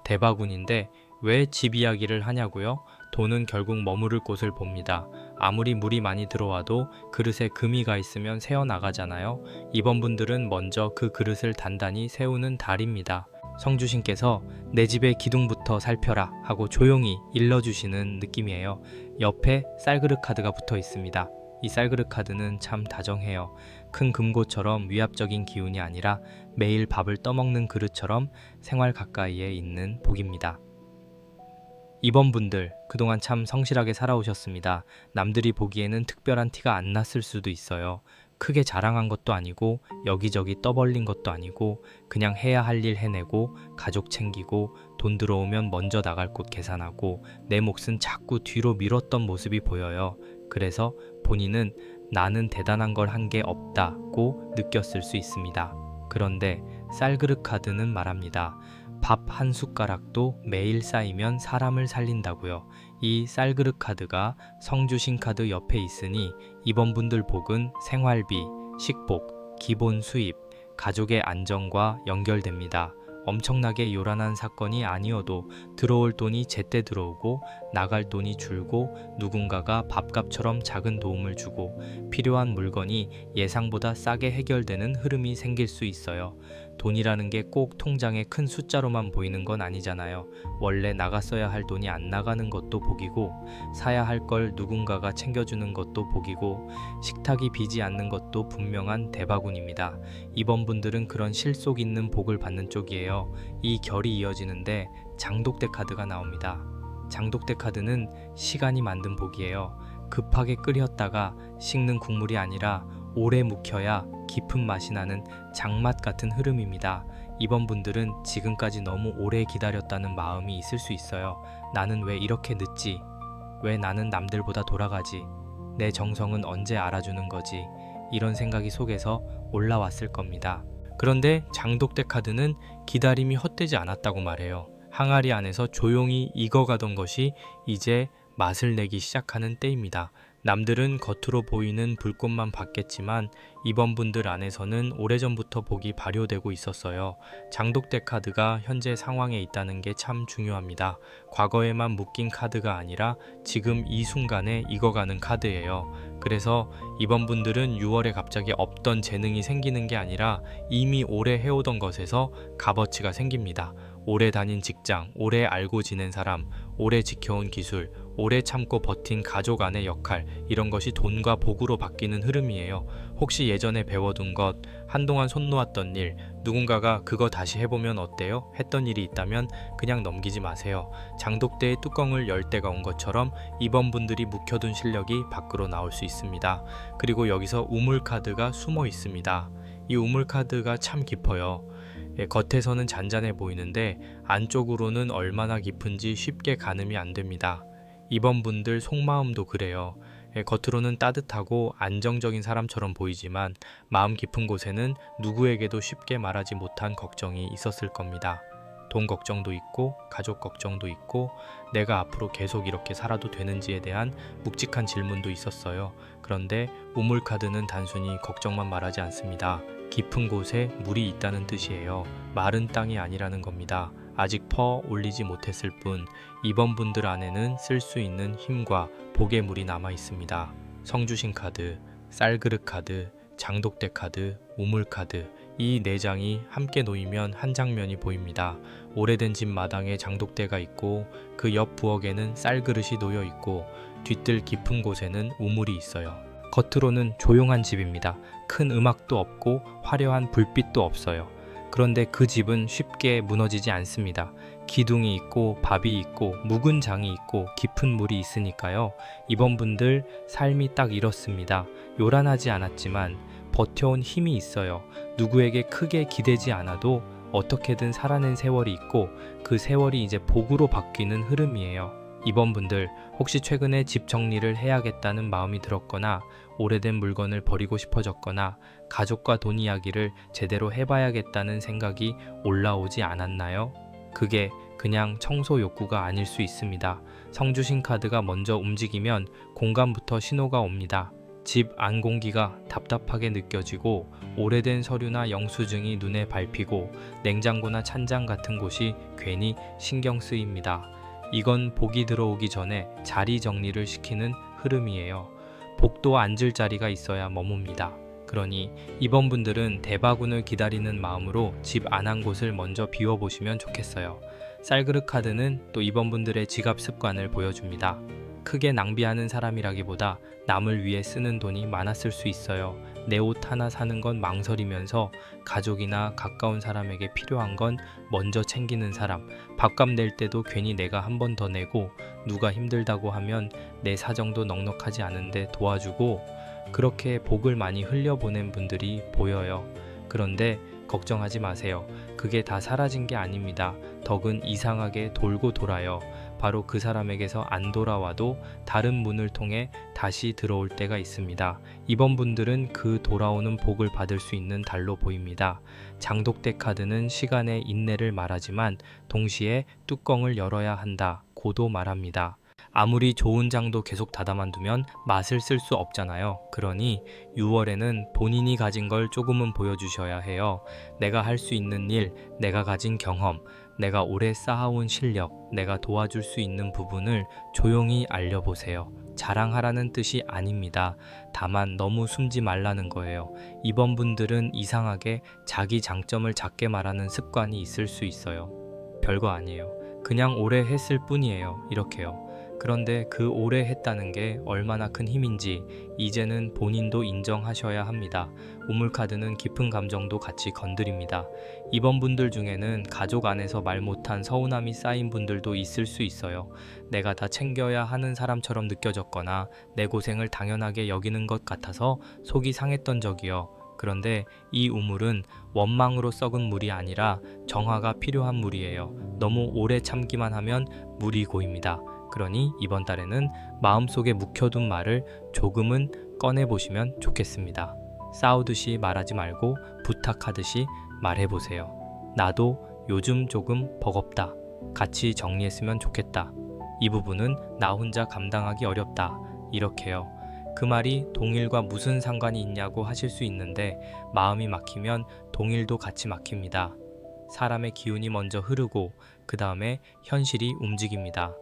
대바군인데 왜 집 이야기를 하냐고요? 돈은 결국 머무를 곳을 봅니다. 아무리 물이 많이 들어와도 그릇에 금이 가 있으면 새어나가잖아요. 이번 분들은 먼저 그 그릇을 단단히 세우는 달입니다. 성주신께서 내 집의 기둥부터 살펴라 하고 조용히 일러주시는 느낌이에요. 옆에 쌀그릇 카드가 붙어 있습니다. 이 쌀그릇 카드는 참 다정해요. 큰 금고처럼 위압적인 기운이 아니라 매일 밥을 떠먹는 그릇처럼 생활 가까이에 있는 복입니다. 이번 분들 그동안 참 성실하게 살아오셨습니다. 남들이 보기에는 특별한 티가 안 났을 수도 있어요. 크게 자랑한 것도 아니고 여기저기 떠벌린 것도 아니고 그냥 해야 할 일 해내고 가족 챙기고 돈 들어오면 먼저 나갈 곳 계산하고 내 몫은 자꾸 뒤로 미뤘던 모습이 보여요. 그래서 본인은 나는 대단한 걸 한 게 없다고 느꼈을 수 있습니다. 그런데 쌀그릇 카드는 말합니다. 밥 한 숟가락도 매일 쌓이면 사람을 살린다고요. 이 쌀그릇 카드가 성주신 카드 옆에 있으니 이번 분들 복은 생활비, 식복, 기본 수입, 가족의 안정과 연결됩니다. 엄청나게 요란한 사건이 아니어도 들어올 돈이 제때 들어오고 나갈 돈이 줄고 누군가가 밥값처럼 작은 도움을 주고 필요한 물건이 예상보다 싸게 해결되는 흐름이 생길 수 있어요. 돈이라는 게 꼭 통장에 큰 숫자로만 보이는 건 아니잖아요. 원래 나갔어야 할 돈이 안 나가는 것도 복이고 사야 할 걸 누군가가 챙겨주는 것도 복이고 식탁이 비지 않는 것도 분명한 대바군입니다. 이번 분들은 그런 실속 있는 복을 받는 쪽이에요. 이 결이 이어지는데 장독대 카드가 나옵니다. 장독대 카드는 시간이 만든 복이에요. 급하게 끓였다가 식는 국물이 아니라 오래 묵혀야 깊은 맛이 나는 장맛 같은 흐름입니다. 이번 분들은 지금까지 너무 오래 기다렸다는 마음이 있을 수 있어요. 나는 왜 이렇게 늦지? 왜 나는 남들보다 돌아가지? 내 정성은 언제 알아주는 거지? 이런 생각이 속에서 올라왔을 겁니다. 그런데 장독대 카드는 기다림이 헛되지 않았다고 말해요. 항아리 안에서 조용히 익어가던 것이 이제 맛을 내기 시작하는 때입니다. 남들은 겉으로 보이는 불꽃만 봤겠지만 이번 분들 안에서는 오래전부터 복이 발효되고 있었어요. 장독대 카드가 현재 상황에 있다는 게 참 중요합니다. 과거에만 묶인 카드가 아니라 지금 이 순간에 익어가는 카드예요. 그래서 이번 분들은 6월에 갑자기 없던 재능이 생기는 게 아니라 이미 오래 해오던 것에서 값어치가 생깁니다. 오래 다닌 직장, 오래 알고 지낸 사람, 오래 지켜온 기술, 오래 참고 버틴 가족 안의 역할, 이런 것이 돈과 복으로 바뀌는 흐름이에요. 혹시 예전에 배워둔 것, 한동안 손 놓았던 일, 누군가가 그거 다시 해보면 어때요? 했던 일이 있다면 그냥 넘기지 마세요. 장독대의 뚜껑을 열 때가 온 것처럼 이번 분들이 묵혀둔 실력이 밖으로 나올 수 있습니다. 그리고 여기서 우물카드가 숨어 있습니다. 이 우물카드가 참 깊어요. 겉에서는 잔잔해 보이는데 안쪽으로는 얼마나 깊은지 쉽게 가늠이 안 됩니다. 이번 분들 속마음도 그래요. 겉으로는 따뜻하고 안정적인 사람처럼 보이지만 마음 깊은 곳에는 누구에게도 쉽게 말하지 못한 걱정이 있었을 겁니다. 돈 걱정도 있고 가족 걱정도 있고 내가 앞으로 계속 이렇게 살아도 되는지에 대한 묵직한 질문도 있었어요. 그런데 우물카드는 단순히 걱정만 말하지 않습니다. 깊은 곳에 물이 있다는 뜻이에요. 마른 땅이 아니라는 겁니다. 아직 퍼 올리지 못했을 뿐 이번 분들 안에는 쓸 수 있는 힘과 복의 물이 남아 있습니다. 성주신 카드, 쌀그릇 카드, 장독대 카드, 우물 카드, 이 네 장이 함께 놓이면 한 장면이 보입니다. 오래된 집 마당에 장독대가 있고 그 옆 부엌에는 쌀그릇이 놓여 있고 뒤뜰 깊은 곳에는 우물이 있어요. 겉으로는 조용한 집입니다. 큰 음악도 없고 화려한 불빛도 없어요. 그런데 그 집은 쉽게 무너지지 않습니다. 기둥이 있고 밥이 있고 묵은 장이 있고 깊은 물이 있으니까요. 이번 분들 삶이 딱 이렇습니다. 요란하지 않았지만 버텨온 힘이 있어요. 누구에게 크게 기대지 않아도 어떻게든 살아낸 세월이 있고 그 세월이 이제 복으로 바뀌는 흐름이에요. 이번 분들 혹시 최근에 집 정리를 해야겠다는 마음이 들었거나 오래된 물건을 버리고 싶어졌거나 가족과 돈 이야기를 제대로 해봐야겠다는 생각이 올라오지 않았나요? 그게 그냥 청소 욕구가 아닐 수 있습니다. 성주신 카드가 먼저 움직이면 공간부터 신호가 옵니다. 집 안 공기가 답답하게 느껴지고 오래된 서류나 영수증이 눈에 밟히고 냉장고나 찬장 같은 곳이 괜히 신경 쓰입니다. 이건 복이 들어오기 전에 자리 정리를 시키는 흐름이에요. 복도 앉을 자리가 있어야 머뭅니다. 그러니 이번 분들은 대바군을 기다리는 마음으로 집 안 한 곳을 먼저 비워보시면 좋겠어요. 쌀그릇 카드는 또 이번 분들의 지갑 습관을 보여줍니다. 크게 낭비하는 사람이라기보다 남을 위해 쓰는 돈이 많았을 수 있어요. 내 옷 하나 사는 건 망설이면서 가족이나 가까운 사람에게 필요한 건 먼저 챙기는 사람, 밥값 낼 때도 괜히 내가 한 번 더 내고 누가 힘들다고 하면 내 사정도 넉넉하지 않은데 도와주고 그렇게 복을 많이 흘려보낸 분들이 보여요. 그런데 걱정하지 마세요. 그게 다 사라진 게 아닙니다. 덕은 이상하게 돌고 돌아요. 바로 그 사람에게서 안 돌아와도 다른 문을 통해 다시 들어올 때가 있습니다. 이번 분들은 그 돌아오는 복을 받을 수 있는 달로 보입니다. 장독대 카드는 시간의 인내를 말하지만 동시에 뚜껑을 열어야 한다 고도 말합니다. 아무리 좋은 장도 계속 닫아만 두면 맛을 쓸 수 없잖아요. 그러니 6월에는 본인이 가진 걸 조금은 보여주셔야 해요. 내가 할 수 있는 일, 내가 가진 경험, 내가 오래 쌓아온 실력, 내가 도와줄 수 있는 부분을 조용히 알려보세요. 자랑하라는 뜻이 아닙니다. 다만 너무 숨지 말라는 거예요. 이번 분들은 이상하게 자기 장점을 작게 말하는 습관이 있을 수 있어요. 별거 아니에요. 그냥 오래 했을 뿐이에요. 이렇게요. 그런데 그 오래 했다는 게 얼마나 큰 힘인지 이제는 본인도 인정하셔야 합니다. 우물카드는 깊은 감정도 같이 건드립니다. 이번 분들 중에는 가족 안에서 말 못한 서운함이 쌓인 분들도 있을 수 있어요. 내가 다 챙겨야 하는 사람처럼 느껴졌거나 내 고생을 당연하게 여기는 것 같아서 속이 상했던 적이요. 그런데 이 우물은 원망으로 썩은 물이 아니라 정화가 필요한 물이에요. 너무 오래 참기만 하면 물이 고입니다. 그러니 이번 달에는 마음속에 묵혀둔 말을 조금은 꺼내보시면 좋겠습니다. 싸우듯이 말하지 말고 부탁하듯이 말해보세요. 나도 요즘 조금 버겁다. 같이 정리했으면 좋겠다. 이 부분은 나 혼자 감당하기 어렵다. 이렇게요. 그 말이 동일과 무슨 상관이 있냐고 하실 수 있는데 마음이 막히면 동일도 같이 막힙니다. 사람의 기운이 먼저 흐르고 그 다음에 현실이 움직입니다.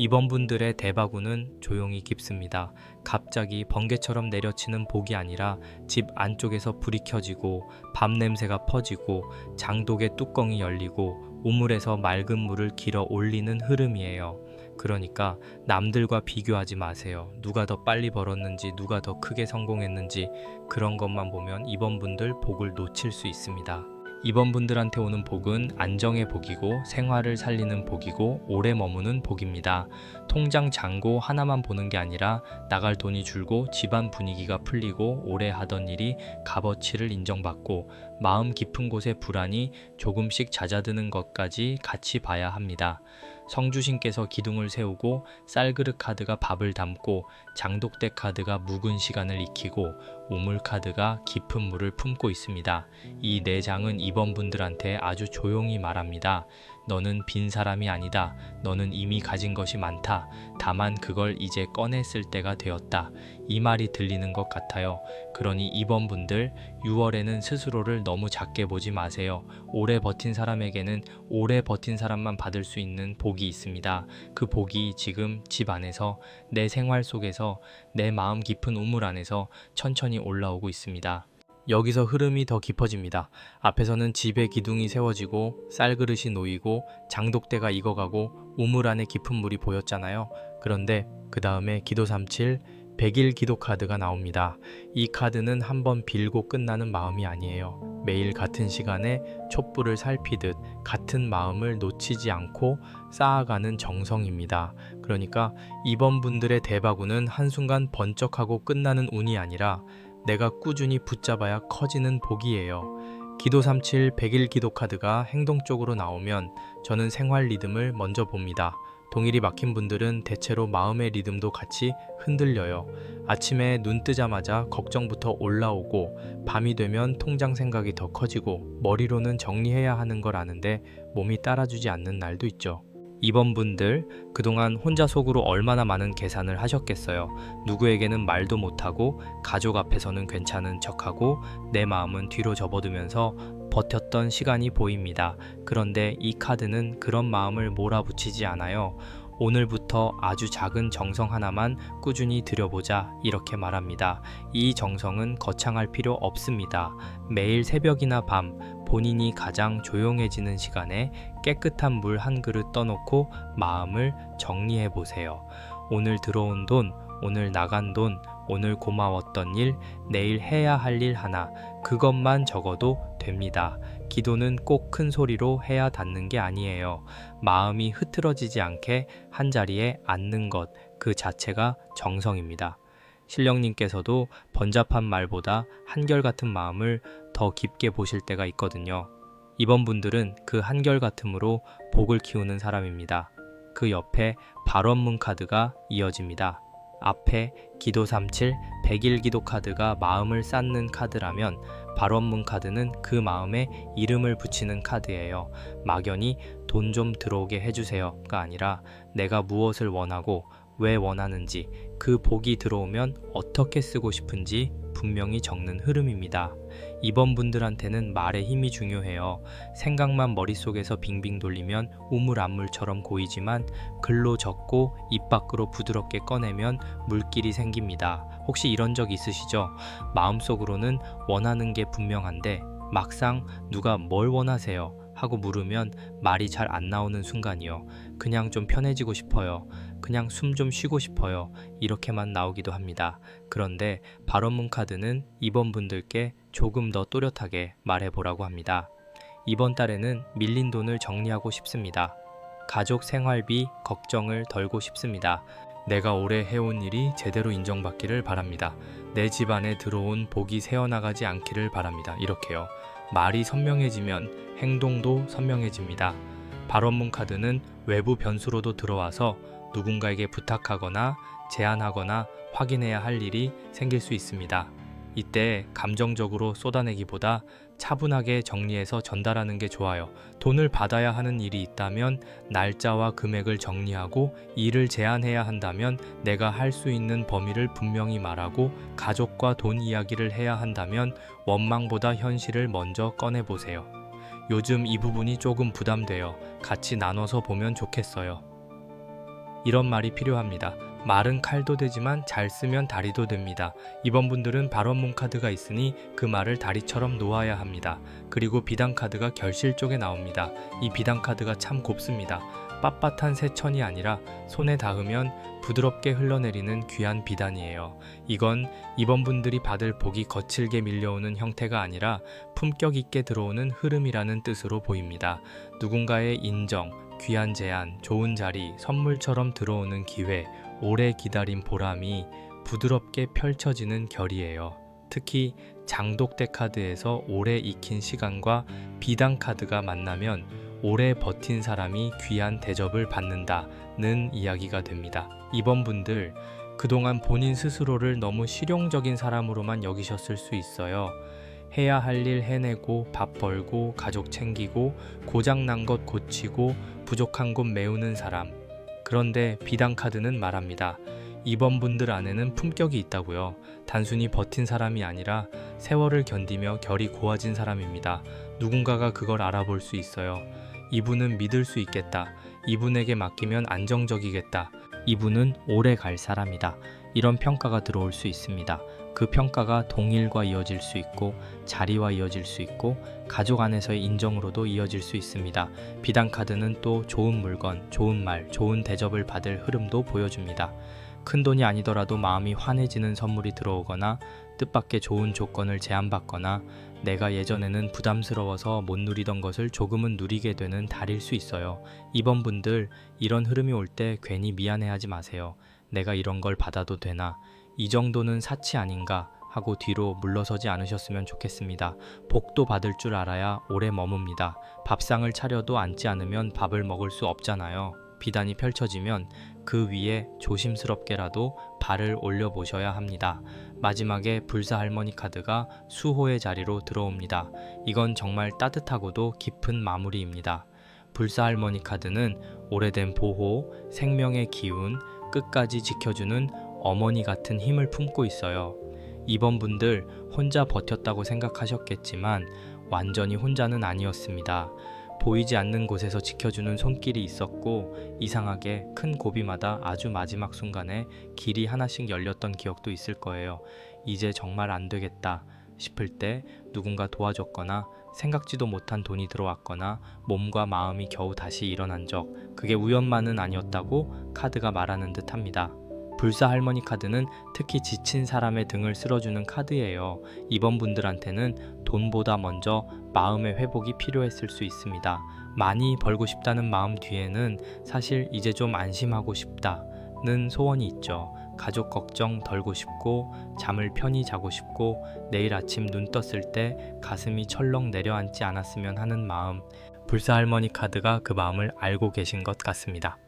이번 분들의 대바구는 조용히 깊습니다. 갑자기 번개처럼 내려치는 복이 아니라 집 안쪽에서 불이 켜지고 밥 냄새가 퍼지고 장독의 뚜껑이 열리고 우물에서 맑은 물을 길어 올리는 흐름이에요. 그러니까 남들과 비교하지 마세요. 누가 더 빨리 벌었는지, 누가 더 크게 성공했는지 그런 것만 보면 이번 분들 복을 놓칠 수 있습니다. 이번 분들한테 오는 복은 안정의 복이고 생활을 살리는 복이고 오래 머무는 복입니다. 통장 잔고 하나만 보는 게 아니라 나갈 돈이 줄고 집안 분위기가 풀리고 오래 하던 일이 값어치를 인정받고 마음 깊은 곳에 불안이 조금씩 잦아드는 것까지 같이 봐야 합니다. 성주신께서 기둥을 세우고 쌀그릇 카드가 밥을 담고 장독대 카드가 묵은 시간을 익히고 우물 카드가 깊은 물을 품고 있습니다. 이 네 장은 이번 분들한테 아주 조용히 말합니다. 너는 빈 사람이 아니다. 너는 이미 가진 것이 많다. 다만 그걸 이제 꺼냈을 때가 되었다. 이 말이 들리는 것 같아요. 그러니 이번 분들 6월에는 스스로를 너무 작게 보지 마세요. 오래 버틴 사람에게는 오래 버틴 사람만 받을 수 있는 복이 있습니다. 그 복이 지금 집 안에서 내 생활 속에서 내 마음 깊은 우물 안에서 천천히 올라오고 있습니다. 여기서 흐름이 더 깊어집니다. 앞에서는 집에 기둥이 세워지고 쌀그릇이 놓이고 장독대가 익어가고 우물 안에 깊은 물이 보였잖아요. 그런데 그 다음에 기도37 100일 기도 카드가 나옵니다. 이 카드는 한번 빌고 끝나는 마음이 아니에요. 매일 같은 시간에 촛불을 살피듯 같은 마음을 놓치지 않고 쌓아가는 정성입니다. 그러니까 이번 분들의 대바구는 한순간 번쩍하고 끝나는 운이 아니라 내가 꾸준히 붙잡아야 커지는 복이에요. 기도37 100일 기도 카드가 행동 쪽으로 나오면 저는 생활 리듬을 먼저 봅니다. 동일이 막힌 분들은 대체로 마음의 리듬도 같이 흔들려요. 아침에 눈 뜨자마자 걱정부터 올라오고 밤이 되면 통장 생각이 더 커지고 머리로는 정리해야 하는 걸 아는데 몸이 따라주지 않는 날도 있죠. 이번 분들 그동안 혼자 속으로 얼마나 많은 계산을 하셨겠어요. 누구에게는 말도 못하고 가족 앞에서는 괜찮은 척하고 내 마음은 뒤로 접어두면서 버텼던 시간이 보입니다. 그런데 이 카드는 그런 마음을 몰아붙이지 않아요. 오늘부터 아주 작은 정성 하나만 꾸준히 들여보자 이렇게 말합니다. 이 정성은 거창할 필요 없습니다. 매일 새벽이나 밤 본인이 가장 조용해지는 시간에 깨끗한 물 한 그릇 떠놓고 마음을 정리해 보세요. 오늘 들어온 돈, 오늘 나간 돈, 오늘 고마웠던 일, 내일 해야 할 일 하나, 그것만 적어도 됩니다. 기도는 꼭 큰 소리로 해야 닿는 게 아니에요. 마음이 흐트러지지 않게 한자리에 앉는 것, 그 자체가 정성입니다. 신령님께서도 번잡한 말보다 한결같은 마음을 더 깊게 보실 때가 있거든요. 이번 분들은 그 한결같음으로 복을 키우는 사람입니다. 그 옆에 발원문 카드가 이어집니다. 앞에 기도37 100일 기도 카드가 마음을 쌓는 카드라면 발원문 카드는 그 마음에 이름을 붙이는 카드예요. 막연히 돈 좀 들어오게 해주세요가 아니라 내가 무엇을 원하고 왜 원하는지, 그 복이 들어오면 어떻게 쓰고 싶은지 분명히 적는 흐름입니다. 이번 분들한테는 말의 힘이 중요해요. 생각만 머릿속에서 빙빙 돌리면 우물안물처럼 고이지만 글로 적고 입 밖으로 부드럽게 꺼내면 물길이 생깁니다. 혹시 이런 적 있으시죠? 마음속으로는 원하는 게 분명한데 막상 누가 뭘 원하세요? 하고 물으면 말이 잘 안 나오는 순간이요. 그냥 좀 편해지고 싶어요. 그냥 숨 좀 쉬고 싶어요. 이렇게만 나오기도 합니다. 그런데 발원문 카드는 이번 분들께 조금 더 또렷하게 말해보라고 합니다. 이번 달에는 밀린 돈을 정리하고 싶습니다. 가족 생활비 걱정을 덜고 싶습니다. 내가 올해 해온 일이 제대로 인정받기를 바랍니다. 내 집안에 들어온 복이 새어나가지 않기를 바랍니다. 이렇게요. 말이 선명해지면 행동도 선명해집니다. 발원문 카드는 외부 변수로도 들어와서 누군가에게 부탁하거나 제안하거나 확인해야 할 일이 생길 수 있습니다. 이때 감정적으로 쏟아내기보다 차분하게 정리해서 전달하는 게 좋아요. 돈을 받아야 하는 일이 있다면 날짜와 금액을 정리하고 일을 제안해야 한다면 내가 할 수 있는 범위를 분명히 말하고 가족과 돈 이야기를 해야 한다면 원망보다 현실을 먼저 꺼내보세요. 요즘 이 부분이 조금 부담돼요. 같이 나눠서 보면 좋겠어요. 이런 말이 필요합니다. 말은 칼도 되지만 잘 쓰면 다리도 됩니다. 이번 분들은 발원문 카드가 있으니 그 말을 다리처럼 놓아야 합니다. 그리고 비단 카드가 결실 쪽에 나옵니다. 이 비단 카드가 참 곱습니다. 빳빳한 새천이 아니라 손에 닿으면 부드럽게 흘러내리는 귀한 비단이에요. 이건 이번 분들이 받을 복이 거칠게 밀려오는 형태가 아니라 품격 있게 들어오는 흐름이라는 뜻으로 보입니다. 누군가의 인정, 귀한 제안, 좋은 자리, 선물처럼 들어오는 기회, 오래 기다린 보람이 부드럽게 펼쳐지는 결이에요. 특히 장독대 카드에서 오래 익힌 시간과 비단 카드가 만나면 오래 버틴 사람이 귀한 대접을 받는다는 이야기가 됩니다. 이번 분들 그동안 본인 스스로를 너무 실용적인 사람으로만 여기셨을 수 있어요. 해야 할 일 해내고 밥 벌고 가족 챙기고 고장난 것 고치고 부족한 곳 메우는 사람. 그런데 비단 카드는 말합니다. 이번 분들 안에는 품격이 있다고요. 단순히 버틴 사람이 아니라 세월을 견디며 결이 고와진 사람입니다. 누군가가 그걸 알아볼 수 있어요. 이분은 믿을 수 있겠다. 이분에게 맡기면 안정적이겠다. 이분은 오래 갈 사람이다. 이런 평가가 들어올 수 있습니다. 그 평가가 동일과 이어질 수 있고 자리와 이어질 수 있고 가족 안에서의 인정으로도 이어질 수 있습니다. 비단 카드는 또 좋은 물건, 좋은 말, 좋은 대접을 받을 흐름도 보여줍니다. 큰 돈이 아니더라도 마음이 환해지는 선물이 들어오거나 뜻밖의 좋은 조건을 제안받거나 내가 예전에는 부담스러워서 못 누리던 것을 조금은 누리게 되는 달일 수 있어요. 이번 분들 이런 흐름이 올 때 괜히 미안해하지 마세요. 내가 이런 걸 받아도 되나? 이 정도는 사치 아닌가? 하고 뒤로 물러서지 않으셨으면 좋겠습니다. 복도 받을 줄 알아야 오래 머뭅니다. 밥상을 차려도 앉지 않으면 밥을 먹을 수 없잖아요. 비단이 펼쳐지면 그 위에 조심스럽게라도 발을 올려보셔야 합니다. 마지막에 불사할머니 카드가 수호의 자리로 들어옵니다. 이건 정말 따뜻하고도 깊은 마무리입니다. 불사할머니 카드는 오래된 보호, 생명의 기운, 끝까지 지켜주는 어머니 같은 힘을 품고 있어요. 이번 분들 혼자 버텼다고 생각하셨겠지만 완전히 혼자는 아니었습니다. 보이지 않는 곳에서 지켜주는 손길이 있었고 이상하게 큰 고비마다 아주 마지막 순간에 길이 하나씩 열렸던 기억도 있을 거예요. 이제 정말 안 되겠다 싶을 때 누군가 도와줬거나 생각지도 못한 돈이 들어왔거나 몸과 마음이 겨우 다시 일어난 적, 그게 우연만은 아니었다고 카드가 말하는 듯 합니다. 불사 할머니 카드는 특히 지친 사람의 등을 쓸어주는 카드예요. 이번 분들한테는 돈보다 먼저 마음의 회복이 필요했을 수 있습니다. 많이 벌고 싶다는 마음 뒤에는 사실 이제 좀 안심하고 싶다는 소원이 있죠. 가족 걱정 덜고 싶고 잠을 편히 자고 싶고 내일 아침 눈 떴을 때 가슴이 철렁 내려앉지 않았으면 하는 마음. 불사 할머니 카드가 그 마음을 알고 계신 것 같습니다.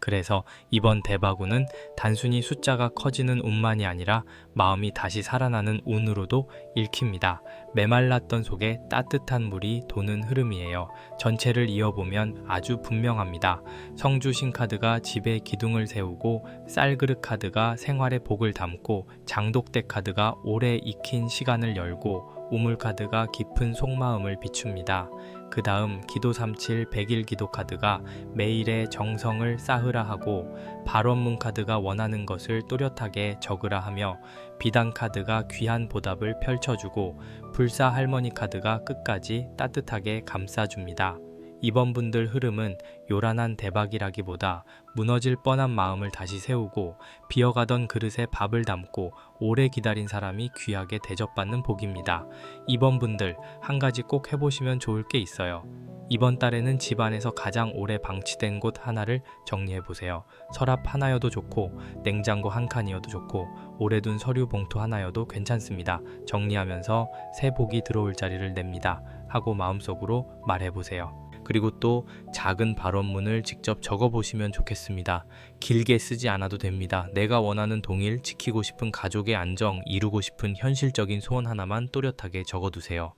그래서 이번 대바구는 단순히 숫자가 커지는 운만이 아니라 마음이 다시 살아나는 운으로도 읽힙니다. 메말랐던 속에 따뜻한 물이 도는 흐름이에요. 전체를 이어보면 아주 분명합니다. 성주신 카드가 집에 기둥을 세우고 쌀그릇 카드가 생활의 복을 담고 장독대 카드가 오래 익힌 시간을 열고 우물 카드가 깊은 속마음을 비춥니다. 그 다음 기도 37 100일 기도 카드가 매일의 정성을 쌓으라 하고 발원문 카드가 원하는 것을 또렷하게 적으라 하며 비단 카드가 귀한 보답을 펼쳐주고 불사 할머니 카드가 끝까지 따뜻하게 감싸줍니다. 이번 분들 흐름은 요란한 대박이라기보다 무너질 뻔한 마음을 다시 세우고 비어가던 그릇에 밥을 담고 오래 기다린 사람이 귀하게 대접받는 복입니다. 이번 분들 한 가지 꼭 해보시면 좋을 게 있어요. 이번 달에는 집안에서 가장 오래 방치된 곳 하나를 정리해보세요. 서랍 하나여도 좋고 냉장고 한 칸이어도 좋고 오래 둔 서류 봉투 하나여도 괜찮습니다. 정리하면서 새 복이 들어올 자리를 냅니다 하고 마음속으로 말해보세요. 그리고 또 작은 발언문을 직접 적어보시면 좋겠습니다. 길게 쓰지 않아도 됩니다. 내가 원하는 동일, 지키고 싶은 가족의 안정, 이루고 싶은 현실적인 소원 하나만 또렷하게 적어두세요.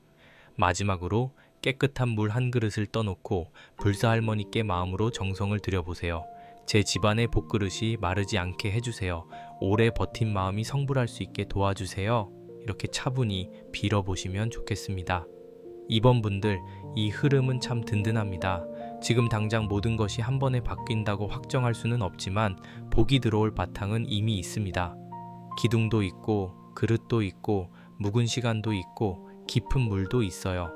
마지막으로 깨끗한 물 한 그릇을 떠놓고 불사 할머니께 마음으로 정성을 들여보세요. 제 집안의 복그릇이 마르지 않게 해주세요. 오래 버틴 마음이 성불할 수 있게 도와주세요. 이렇게 차분히 빌어보시면 좋겠습니다. 이번 분들 이 흐름은 참 든든합니다. 지금 당장 모든 것이 한 번에 바뀐다고 확정할 수는 없지만 복이 들어올 바탕은 이미 있습니다. 기둥도 있고 그릇도 있고 묵은 시간도 있고 깊은 물도 있어요.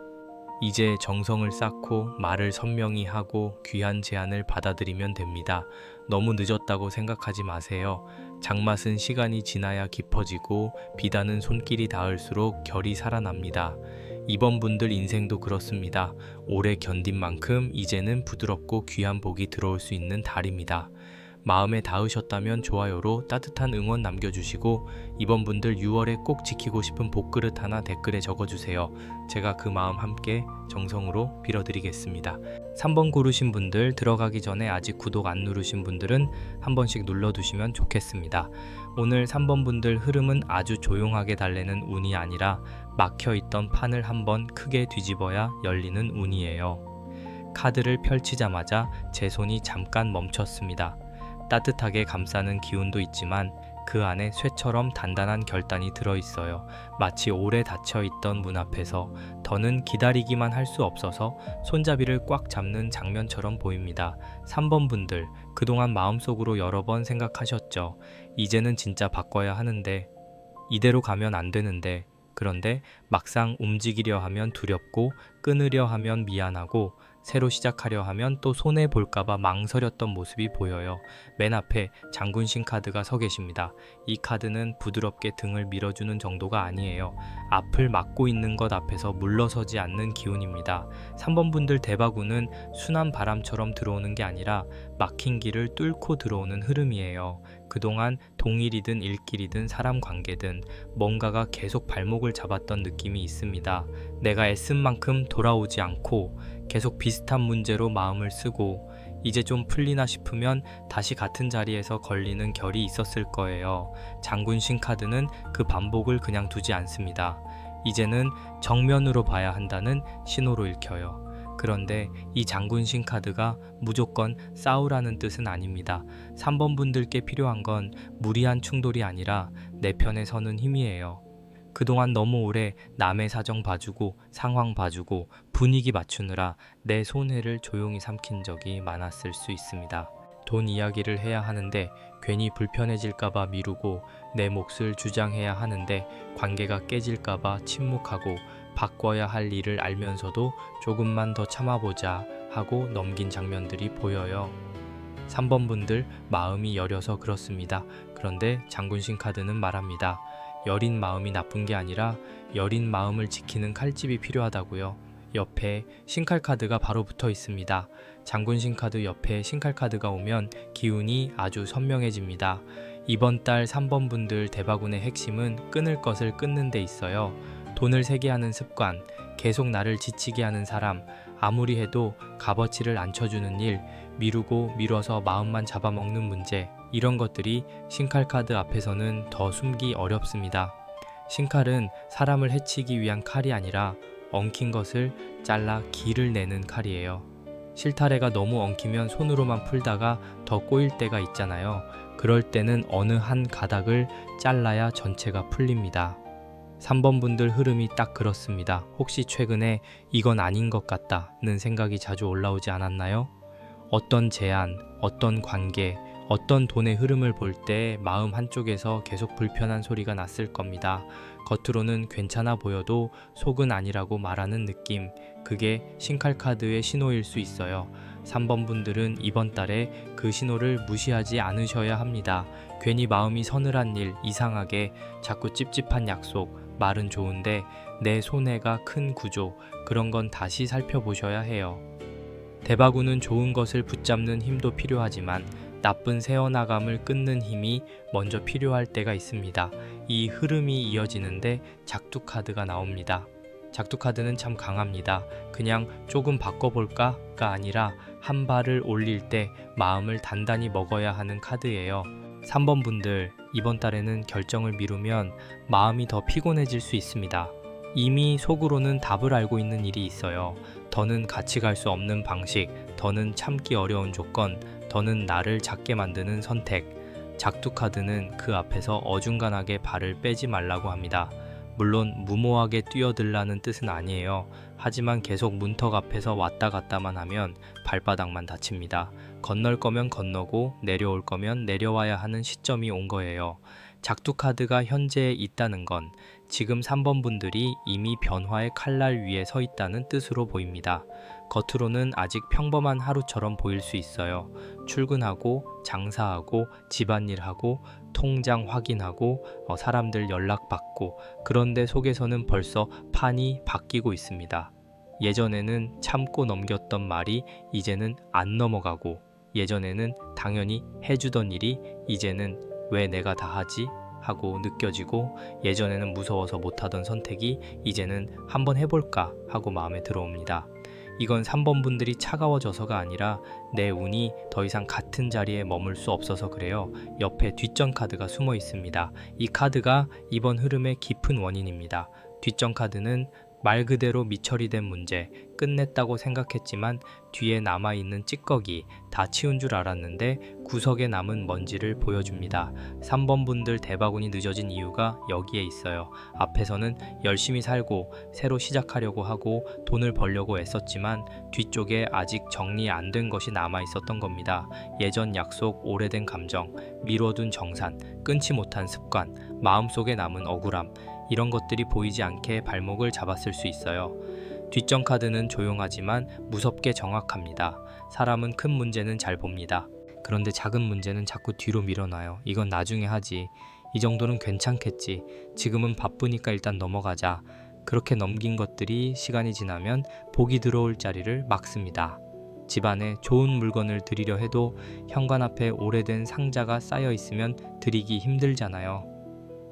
이제 정성을 쌓고 말을 선명히 하고 귀한 제안을 받아들이면 됩니다. 너무 늦었다고 생각하지 마세요. 장맛은 시간이 지나야 깊어지고 비단은 손길이 닿을수록 결이 살아납니다. 이번 분들 인생도 그렇습니다. 오래 견딘 만큼 이제는 부드럽고 귀한 복이 들어올 수 있는 달입니다. 마음에 닿으셨다면 좋아요로 따뜻한 응원 남겨주시고 이번 분들 6월에 꼭 지키고 싶은 복그릇 하나 댓글에 적어주세요. 제가 그 마음 함께 정성으로 빌어드리겠습니다. 3번 고르신 분들 들어가기 전에 아직 구독 안 누르신 분들은 한 번씩 눌러두시면 좋겠습니다. 오늘 3번 분들 흐름은 아주 조용하게 달래는 운이 아니라 막혀있던 판을 한번 크게 뒤집어야 열리는 운이에요. 카드를 펼치자마자 제 손이 잠깐 멈췄습니다. 따뜻하게 감싸는 기운도 있지만 그 안에 쇠처럼 단단한 결단이 들어있어요. 마치 오래 닫혀있던 문 앞에서 더는 기다리기만 할 수 없어서 손잡이를 꽉 잡는 장면처럼 보입니다. 3번 분들, 그동안 마음속으로 여러 번 생각하셨죠. 이제는 진짜 바꿔야 하는데, 이대로 가면 안 되는데, 그런데 막상 움직이려 하면 두렵고 끊으려 하면 미안하고 새로 시작하려 하면 또 손해볼까봐 망설였던 모습이 보여요. 맨 앞에 장군신 카드가 서 계십니다. 이 카드는 부드럽게 등을 밀어주는 정도가 아니에요. 앞을 막고 있는 것 앞에서 물러서지 않는 기운입니다. 3번 분들 대바구는 순한 바람처럼 들어오는 게 아니라 막힌 길을 뚫고 들어오는 흐름이에요. 그동안 동일이든 일길이든 사람 관계든 뭔가가 계속 발목을 잡았던 느낌이 있습니다. 내가 애쓴 만큼 돌아오지 않고 계속 비슷한 문제로 마음을 쓰고 이제 좀 풀리나 싶으면 다시 같은 자리에서 걸리는 결이 있었을 거예요. 장군신 카드는 그 반복을 그냥 두지 않습니다. 이제는 정면으로 봐야 한다는 신호로 읽혀요. 그런데 이 장군신 카드가 무조건 싸우라는 뜻은 아닙니다. 3번 분들께 필요한 건 무리한 충돌이 아니라 내 편에 서는 힘이에요. 그동안 너무 오래 남의 사정 봐주고 상황 봐주고 분위기 맞추느라 내 손해를 조용히 삼킨 적이 많았을 수 있습니다. 돈 이야기를 해야 하는데 괜히 불편해질까봐 미루고 내 몫을 주장해야 하는데 관계가 깨질까봐 침묵하고 바꿔야 할 일을 알면서도 조금만 더 참아보자 하고 넘긴 장면들이 보여요. 3번 분들 마음이 여려서 그렇습니다. 그런데 장군신 카드는 말합니다. 여린 마음이 나쁜 게 아니라 여린 마음을 지키는 칼집이 필요하다고요. 옆에 신칼 카드가 바로 붙어 있습니다. 장군신 카드 옆에 신칼 카드가 오면 기운이 아주 선명해집니다. 이번 달 3번 분들 대바군의 핵심은 끊을 것을 끊는 데 있어요. 돈을 세게 하는 습관, 계속 나를 지치게 하는 사람, 아무리 해도 값어치를 안 쳐주는 일, 미루고 미뤄서 마음만 잡아먹는 문제, 이런 것들이 신칼 카드 앞에서는 더 숨기 어렵습니다. 신칼은 사람을 해치기 위한 칼이 아니라 엉킨 것을 잘라 기를 내는 칼이에요. 실타래가 너무 엉키면 손으로만 풀다가 더 꼬일 때가 있잖아요. 그럴 때는 어느 한 가닥을 잘라야 전체가 풀립니다. 3번 분들 흐름이 딱 그렇습니다. 혹시 최근에 이건 아닌 것 같다는 생각이 자주 올라오지 않았나요? 어떤 제안, 어떤 관계, 어떤 돈의 흐름을 볼 때 마음 한쪽에서 계속 불편한 소리가 났을 겁니다. 겉으로는 괜찮아 보여도 속은 아니라고 말하는 느낌, 그게 신칼 카드의 신호일 수 있어요. 3번 분들은 이번 달에 그 신호를 무시하지 않으셔야 합니다. 괜히 마음이 서늘한 일, 이상하게 자꾸 찝찝한 약속, 말은 좋은데 내 손해가 큰 구조, 그런 건 다시 살펴보셔야 해요. 대바구는 좋은 것을 붙잡는 힘도 필요하지만 나쁜 새어나감을 끊는 힘이 먼저 필요할 때가 있습니다. 이 흐름이 이어지는데 작두 카드가 나옵니다. 작두 카드는 참 강합니다. 그냥 조금 바꿔볼까가 아니라 한 발을 올릴 때 마음을 단단히 먹어야 하는 카드예요. 3번 분들, 이번 달에는 결정을 미루면 마음이 더 피곤해질 수 있습니다. 이미 속으로는 답을 알고 있는 일이 있어요. 더는 같이 갈 수 없는 방식, 더는 참기 어려운 조건, 더는 나를 작게 만드는 선택. 작두 카드는 그 앞에서 어중간하게 발을 빼지 말라고 합니다. 물론 무모하게 뛰어들라는 뜻은 아니에요. 하지만 계속 문턱 앞에서 왔다 갔다만 하면 발바닥만 다칩니다. 건널 거면 건너고 내려올 거면 내려와야 하는 시점이 온 거예요. 작두 카드가 현재에 있다는 건 지금 3번 분들이 이미 변화의 칼날 위에 서 있다는 뜻으로 보입니다. 겉으로는 아직 평범한 하루처럼 보일 수 있어요. 출근하고 장사하고 집안일하고 통장 확인하고 사람들 연락받고, 그런데 속에서는 벌써 판이 바뀌고 있습니다. 예전에는 참고 넘겼던 말이 이제는 안 넘어가고, 예전에는 당연히 해주던 일이 이제는 왜 내가 다 하지? 하고 느껴지고, 예전에는 무서워서 못하던 선택이 이제는 한번 해볼까 하고 마음에 들어옵니다. 이건 3번 분들이 차가워져서가 아니라 내 운이 더 이상 같은 자리에 머물 수 없어서 그래요. 옆에 뒷전 카드가 숨어 있습니다. 이 카드가 이번 흐름의 깊은 원인입니다. 뒷전 카드는 말 그대로 미처리된 문제, 끝냈다고 생각했지만 뒤에 남아있는 찌꺼기 다 치운 줄 알았는데 구석에 남은 먼지를 보여줍니다. 3번 분들 대바군이 늦어진 이유가 여기에 있어요. 앞에서는 열심히 살고 새로 시작하려고 하고 돈을 벌려고 애썼지만 뒤쪽에 아직 정리 안 된 것이 남아있었던 겁니다. 예전 약속, 오래된 감정, 미뤄둔 정산, 끊지 못한 습관, 마음속에 남은 억울함, 이런 것들이 보이지 않게 발목을 잡았을 수 있어요. 뒷전 카드는 조용하지만 무섭게 정확합니다. 사람은 큰 문제는 잘 봅니다. 그런데 작은 문제는 자꾸 뒤로 밀어놔요. 이건 나중에 하지. 이 정도는 괜찮겠지. 지금은 바쁘니까 일단 넘어가자. 그렇게 넘긴 것들이 시간이 지나면 복이 들어올 자리를 막습니다. 집안에 좋은 물건을 드리려 해도 현관 앞에 오래된 상자가 쌓여 있으면 드리기 힘들잖아요.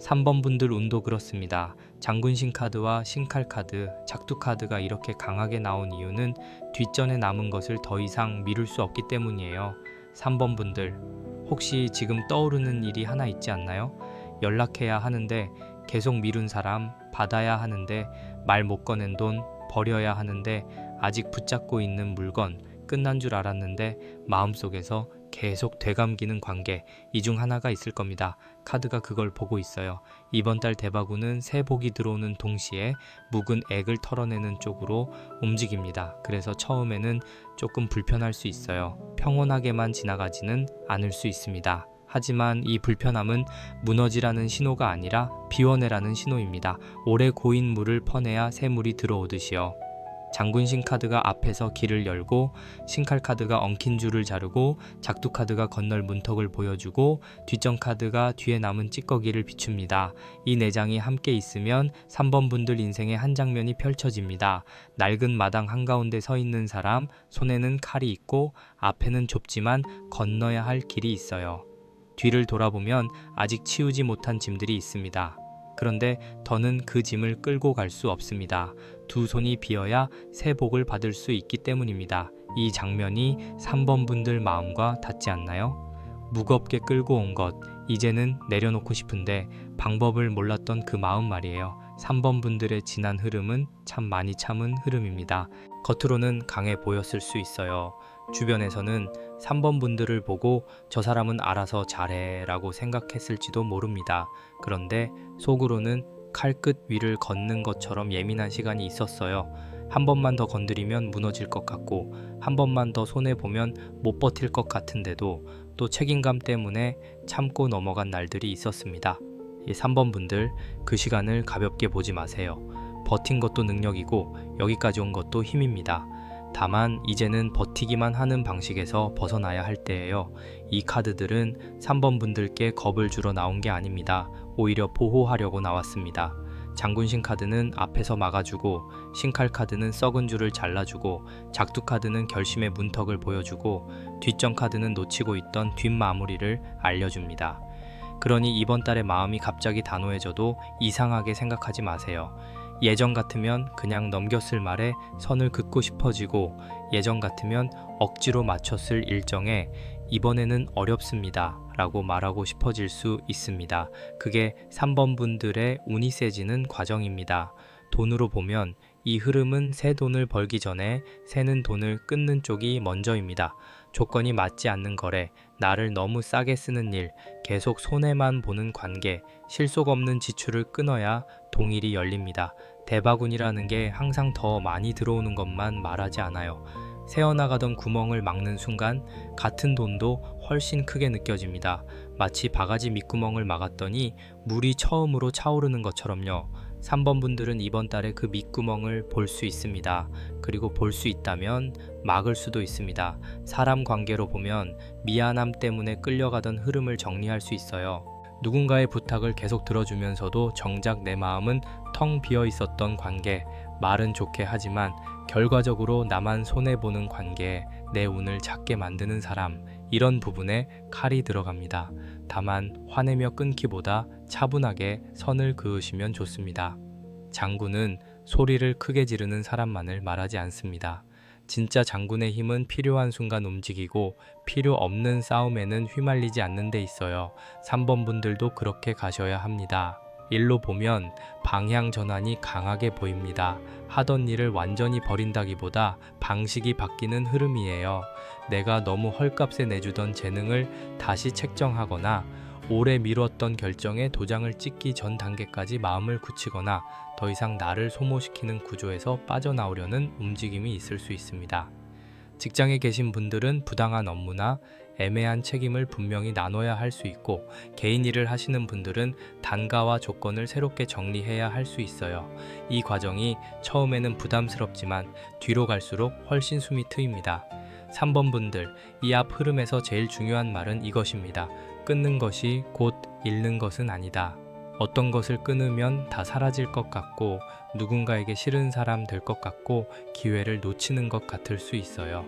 3번 분들 운도 그렇습니다. 장군신 카드와 신칼 카드, 작두 카드가 이렇게 강하게 나온 이유는 뒷전에 남은 것을 더 이상 미룰 수 없기 때문이에요. 3번 분들, 혹시 지금 떠오르는 일이 하나 있지 않나요? 연락해야 하는데 계속 미룬 사람, 받아야 하는데 말 못 꺼낸 돈, 버려야 하는데 아직 붙잡고 있는 물건, 끝난 줄 알았는데 마음속에서 계속 되감기는 관계, 이 중 하나가 있을 겁니다. 카드가 그걸 보고 있어요. 이번 달 대바구는 새 복이 들어오는 동시에 묵은 액을 털어내는 쪽으로 움직입니다. 그래서 처음에는 조금 불편할 수 있어요. 평온하게만 지나가지는 않을 수 있습니다. 하지만 이 불편함은 무너지라는 신호가 아니라 비워내라는 신호입니다. 오래 고인 물을 퍼내야 새 물이 들어오듯이요. 장군신 카드가 앞에서 길을 열고, 신칼 카드가 엉킨 줄을 자르고, 작두 카드가 건널 문턱을 보여주고, 뒷전 카드가 뒤에 남은 찌꺼기를 비춥니다. 이 네 장이 함께 있으면 3번 분들 인생의 한 장면이 펼쳐집니다. 낡은 마당 한가운데 서 있는 사람, 손에는 칼이 있고 앞에는 좁지만 건너야 할 길이 있어요. 뒤를 돌아보면 아직 치우지 못한 짐들이 있습니다. 그런데 더는 그 짐을 끌고 갈 수 없습니다. 두 손이 비어야 새 복을 받을 수 있기 때문입니다. 이 장면이 3번 분들 마음과 닿지 않나요? 무겁게 끌고 온 것, 이제는 내려놓고 싶은데 방법을 몰랐던 그 마음 말이에요. 3번 분들의 지난 흐름은 참 많이 참은 흐름입니다. 겉으로는 강해 보였을 수 있어요. 주변에서는 3번 분들을 보고 저 사람은 알아서 잘해 라고 생각했을지도 모릅니다. 그런데 속으로는 칼끝 위를 걷는 것처럼 예민한 시간이 있었어요. 한 번만 더 건드리면 무너질 것 같고, 한 번만 더 손해보면 못 버틸 것 같은데도 또 책임감 때문에 참고 넘어간 날들이 있었습니다. 이 3번 분들, 그 시간을 가볍게 보지 마세요. 버틴 것도 능력이고 여기까지 온 것도 힘입니다. 다만 이제는 버티기만 하는 방식에서 벗어나야 할 때예요. 이 카드들은 3번 분들께 겁을 주러 나온 게 아닙니다. 오히려 보호하려고 나왔습니다. 장군신 카드는 앞에서 막아주고, 신칼 카드는 썩은 줄을 잘라주고, 작두 카드는 결심의 문턱을 보여주고, 뒷전 카드는 놓치고 있던 뒷마무리를 알려줍니다. 그러니 이번 달에 마음이 갑자기 단호해져도 이상하게 생각하지 마세요. 예전 같으면 그냥 넘겼을 말에 선을 긋고 싶어지고, 예전 같으면 억지로 맞췄을 일정에 이번에는 어렵습니다 라고 말하고 싶어질 수 있습니다. 그게 3번 분들의 운이 세지는 과정입니다. 돈으로 보면 이 흐름은 새 돈을 벌기 전에 새는 돈을 끊는 쪽이 먼저입니다. 조건이 맞지 않는 거래, 나를 너무 싸게 쓰는 일, 계속 손해만 보는 관계, 실속 없는 지출을 끊어야 동일이 열립니다. 대바군이라는 게 항상 더 많이 들어오는 것만 말하지 않아요. 새어나가던 구멍을 막는 순간 같은 돈도 훨씬 크게 느껴집니다. 마치 바가지 밑구멍을 막았더니 물이 처음으로 차오르는 것처럼요. 3번 분들은 이번 달에 그 밑구멍을 볼 수 있습니다. 그리고 볼 수 있다면 막을 수도 있습니다. 사람 관계로 보면 미안함 때문에 끌려가던 흐름을 정리할 수 있어요. 누군가의 부탁을 계속 들어주면서도 정작 내 마음은 텅 비어 있었던 관계, 말은 좋게 하지만 결과적으로 나만 손해보는 관계, 내 운을 작게 만드는 사람, 이런 부분에 칼이 들어갑니다. 다만 화내며 끊기보다 차분하게 선을 그으시면 좋습니다. 장군은 소리를 크게 지르는 사람만을 말하지 않습니다. 진짜 장군의 힘은 필요한 순간 움직이고 필요 없는 싸움에는 휘말리지 않는 데 있어요. 3번 분들도 그렇게 가셔야 합니다. 일로 보면 방향 전환이 강하게 보입니다. 하던 일을 완전히 버린다기보다 방식이 바뀌는 흐름이에요. 내가 너무 헐값에 내주던 재능을 다시 책정하거나 오래 미뤘던 결정에 도장을 찍기 전 단계까지 마음을 굳히거나 더 이상 나를 소모시키는 구조에서 빠져나오려는 움직임이 있을 수 있습니다. 직장에 계신 분들은 부당한 업무나 애매한 책임을 분명히 나눠야 할 수 있고, 개인 일을 하시는 분들은 단가와 조건을 새롭게 정리해야 할 수 있어요. 이 과정이 처음에는 부담스럽지만 뒤로 갈수록 훨씬 숨이 트입니다. 3번 분들, 이 앞 흐름에서 제일 중요한 말은 이것입니다. 끊는 것이 곧 잃는 것은 아니다. 어떤 것을 끊으면 다 사라질 것 같고 누군가에게 싫은 사람 될 것 같고 기회를 놓치는 것 같을 수 있어요.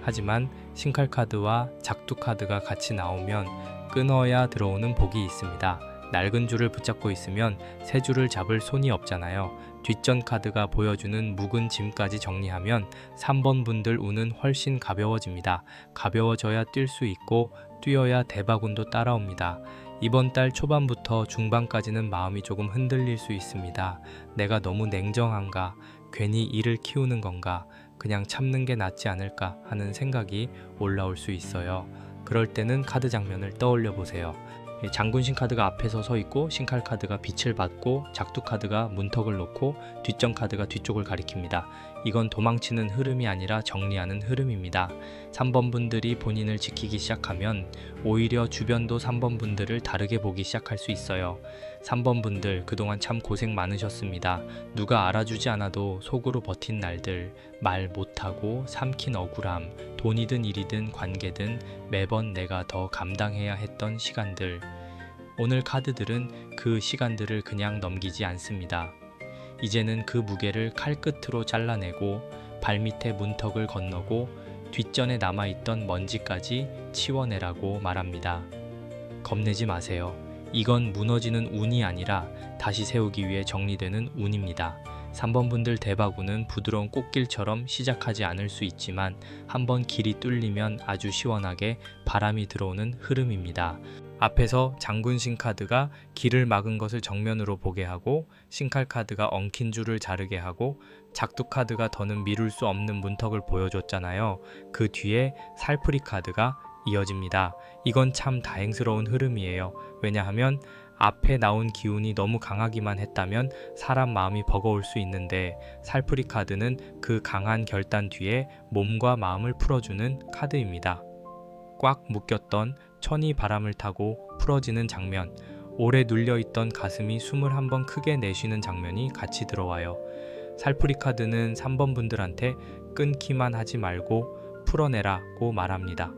하지만 신칼 카드와 작두 카드가 같이 나오면 끊어야 들어오는 복이 있습니다. 낡은 줄을 붙잡고 있으면 새 줄을 잡을 손이 없잖아요. 뒷전 카드가 보여주는 묵은 짐까지 정리하면 3번 분들 운은 훨씬 가벼워집니다. 가벼워져야 뛸 수 있고 뛰어야 대박운도 따라옵니다. 이번 달 초반부터 중반까지는 마음이 조금 흔들릴 수 있습니다. 내가 너무 냉정한가? 괜히 일을 키우는 건가? 그냥 참는 게 낫지 않을까 하는 생각이 올라올 수 있어요. 그럴 때는 카드 장면을 떠올려 보세요. 장군신 카드가 앞에서 서 있고 신칼 카드가 빛을 받고 작두 카드가 문턱을 놓고 뒷전 카드가 뒤쪽을 가리킵니다. 이건 도망치는 흐름이 아니라 정리하는 흐름입니다. 3번 분들이 본인을 지키기 시작하면 오히려 주변도 3번 분들을 다르게 보기 시작할 수 있어요. 3번 분들 그동안 참 고생 많으셨습니다. 누가 알아주지 않아도 속으로 버틴 날들, 말 못하고 삼킨 억울함, 돈이든 일이든 관계든 매번 내가 더 감당해야 했던 시간들. 오늘 카드들은 그 시간들을 그냥 넘기지 않습니다. 이제는 그 무게를 칼끝으로 잘라내고 발밑에 문턱을 건너고 뒷전에 남아있던 먼지까지 치워내라고 말합니다. 겁내지 마세요. 이건 무너지는 운이 아니라 다시 세우기 위해 정리되는 운입니다. 3번 분들 대바구는 부드러운 꽃길처럼 시작하지 않을 수 있지만 한번 길이 뚫리면 아주 시원하게 바람이 들어오는 흐름입니다. 앞에서 장군신 카드가 길을 막은 것을 정면으로 보게 하고 신칼 카드가 엉킨 줄을 자르게 하고 작두 카드가 더는 미룰 수 없는 문턱을 보여줬잖아요. 그 뒤에 살풀이 카드가 이어집니다. 이건 참 다행스러운 흐름이에요. 왜냐하면 앞에 나온 기운이 너무 강하기만 했다면 사람 마음이 버거울 수 있는데 살풀이 카드는 그 강한 결단 뒤에 몸과 마음을 풀어주는 카드입니다. 꽉 묶였던 천이 바람을 타고 풀어지는 장면, 오래 눌려있던 가슴이 숨을 한번 크게 내쉬는 장면이 같이 들어와요. 살풀이 카드는 3번 분들한테 끊기만 하지 말고 풀어내라고 말합니다.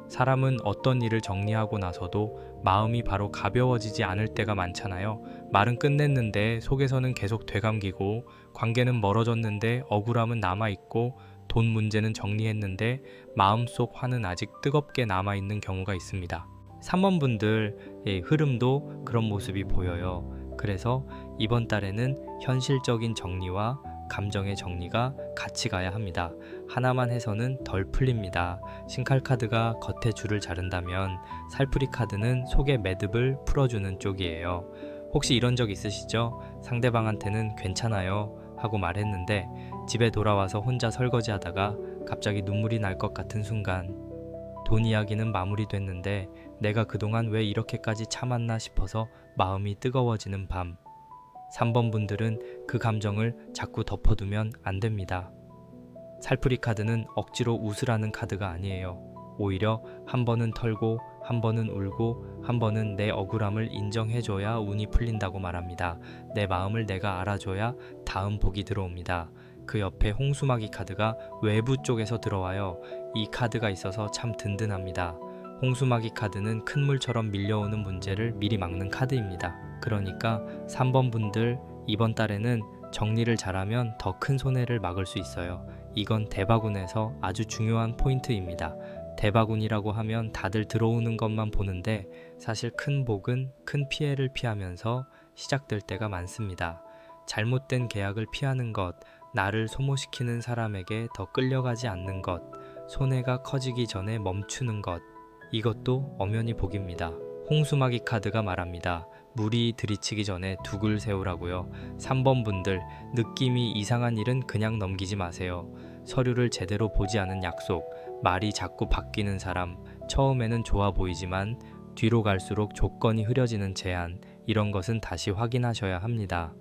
사람은 어떤 일을 정리하고 나서도 마음이 바로 가벼워지지 않을 때가 많잖아요. 말은 끝냈는데 속에서는 계속 되감기고, 관계는 멀어졌는데 억울함은 남아있고, 돈 문제는 정리했는데 마음속 화는 아직 뜨겁게 남아있는 경우가 있습니다. 3번 분들의 흐름도 그런 모습이 보여요. 그래서 이번 달에는 현실적인 정리와 감정의 정리가 같이 가야 합니다. 하나만 해서는 덜 풀립니다. 신칼 카드가 겉에 줄을 자른다면 살풀이 카드는 속의 매듭을 풀어주는 쪽이에요. 혹시 이런 적 있으시죠? 상대방한테는 괜찮아요 하고 말했는데 집에 돌아와서 혼자 설거지 하다가 갑자기 눈물이 날 것 같은 순간, 돈 이야기는 마무리됐는데 내가 그동안 왜 이렇게까지 참았나 싶어서 마음이 뜨거워지는 밤. 3번 분들은 그 감정을 자꾸 덮어두면 안 됩니다. 살풀이 카드는 억지로 웃으라는 카드가 아니에요. 오히려 한 번은 털고 한 번은 울고 한 번은 내 억울함을 인정해줘야 운이 풀린다고 말합니다. 내 마음을 내가 알아줘야 다음 복이 들어옵니다. 그 옆에 홍수마기 카드가 외부 쪽에서 들어와요. 이 카드가 있어서 참 든든합니다. 홍수마기 카드는 큰 물처럼 밀려오는 문제를 미리 막는 카드입니다. 그러니까 3번 분들 이번 달에는 정리를 잘하면 더 큰 손해를 막을 수 있어요. 이건 대바군에서 아주 중요한 포인트입니다. 대바군이라고 하면 다들 들어오는 것만 보는데 사실 큰 복은 큰 피해를 피하면서 시작될 때가 많습니다. 잘못된 계약을 피하는 것, 나를 소모시키는 사람에게 더 끌려가지 않는 것, 손해가 커지기 전에 멈추는 것, 이것도 엄연히 복입니다. 홍수마기 카드가 말합니다. 물이 들이치기 전에 둑을 세우라고요. 3번 분들, 느낌이 이상한 일은 그냥 넘기지 마세요. 서류를 제대로 보지 않은 약속, 말이 자꾸 바뀌는 사람, 처음에는 좋아 보이지만 뒤로 갈수록 조건이 흐려지는 제안, 이런 것은 다시 확인하셔야 합니다.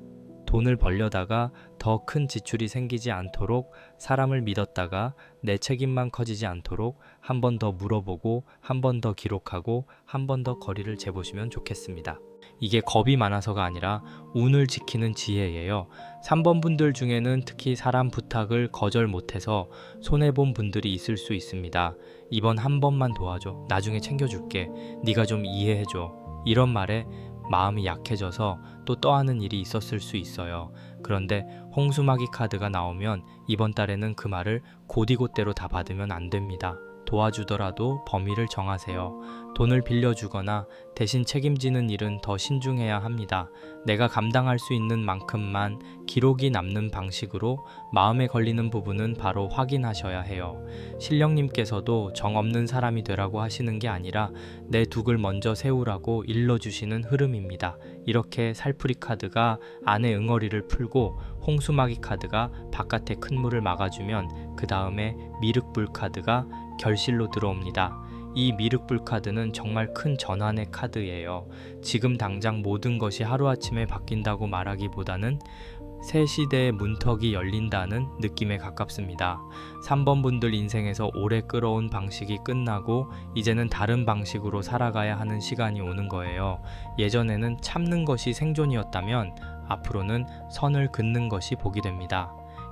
돈을 벌려다가 더 큰 지출이 생기지 않도록 사람을 믿었다가 내 책임만 커지지 않도록 한 번 더 물어보고 한 번 더 기록하고 한 번 더 거리를 재보시면 좋겠습니다. 이게 겁이 많아서가 아니라 운을 지키는 지혜예요. 3번 분들 중에는 특히 사람 부탁을 거절 못해서 손해본 분들이 있을 수 있습니다. 이번 한 번만 도와줘. 나중에 챙겨줄게. 네가 좀 이해해줘. 이런 말에 마음이 약해져서 또 떠하는 일이 있었을 수 있어요. 그런데 홍수마기 카드가 나오면 이번 달에는 그 말을 곧이곧대로 다 받으면 안 됩니다. 도와주더라도 범위를 정하세요. 돈을 빌려주거나 대신 책임지는 일은 더 신중해야 합니다. 내가 감당할 수 있는 만큼만 기록이 남는 방식으로 마음에 걸리는 부분은 바로 확인하셔야 해요. 신령님께서도 정 없는 사람이 되라고 하시는 게 아니라 내 둑을 먼저 세우라고 일러주시는 흐름입니다. 이렇게 살풀이 카드가 안에 응어리를 풀고 홍수마기 카드가 바깥에 큰 물을 막아주면 그 다음에 미륵불 카드가 결실로 들어옵니다. 이 미륵불 카드는 정말 큰 전환의 카드예요. 지금 당장 모든 것이 하루아침에 바뀐다고 말하기보다는 새 시대의 문턱이 열린다는 느낌에 가깝습니다. 3번 분들 인생에서 오래 끌어온 방식이 끝나고 이제는 다른 방식으로 살아가야 하는 시간이 오는 거예요. 예전에는 참는 것이 생존이었다면 앞으로는 선을 긋는 것이 복이 됩니다.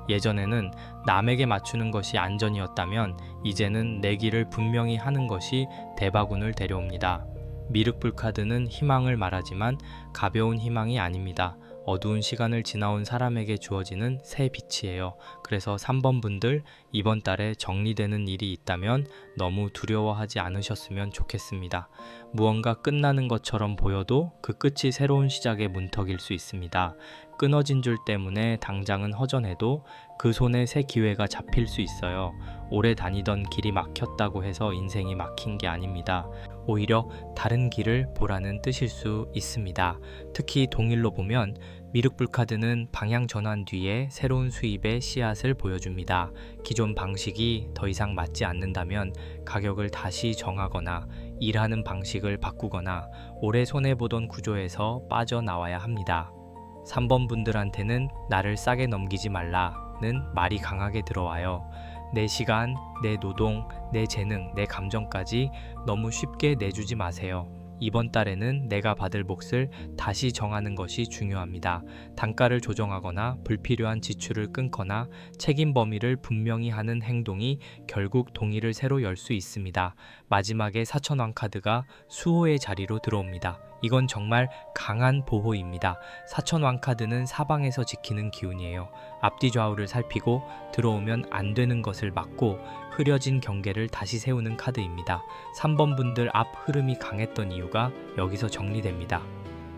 예전에는 남에게 맞추는 것이 안전이었다면 이제는 내 길을 분명히 하는 것이 대바군을 데려옵니다. 미륵불 카드는 희망을 말하지만 가벼운 희망이 아닙니다. 어두운 시간을 지나온 사람에게 주어지는 새 빛이에요. 그래서 3번 분들 이번 달에 정리되는 일이 있다면 너무 두려워하지 않으셨으면 좋겠습니다. 무언가 끝나는 것처럼 보여도 그 끝이 새로운 시작의 문턱일 수 있습니다. 끊어진 줄 때문에 당장은 허전해도 그 손에 새 기회가 잡힐 수 있어요. 오래 다니던 길이 막혔다고 해서 인생이 막힌 게 아닙니다. 오히려 다른 길을 보라는 뜻일 수 있습니다. 특히 동일로 보면 미륵불 카드는 방향 전환 뒤에 새로운 수입의 씨앗을 보여줍니다. 기존 방식이 더 이상 맞지 않는다면 가격을 다시 정하거나 일하는 방식을 바꾸거나 오래 손해보던 구조에서 빠져나와야 합니다. 3번 분들한테는 나를 싸게 넘기지 말라는 말이 강하게 들어와요. 내 시간, 내 노동, 내 재능, 내 감정까지 너무 쉽게 내주지 마세요. 이번 달에는 내가 받을 몫을 다시 정하는 것이 중요합니다. 단가를 조정하거나 불필요한 지출을 끊거나 책임 범위를 분명히 하는 행동이 결국 동의를 새로 열 수 있습니다. 마지막에 사천왕 카드가 수호의 자리로 들어옵니다. 이건 정말 강한 보호입니다. 사천왕 카드는 사방에서 지키는 기운이에요. 앞뒤 좌우를 살피고 들어오면 안 되는 것을 막고 흐려진 경계를 다시 세우는 카드입니다. 3번 분들 앞 흐름이 강했던 이유가 여기서 정리됩니다.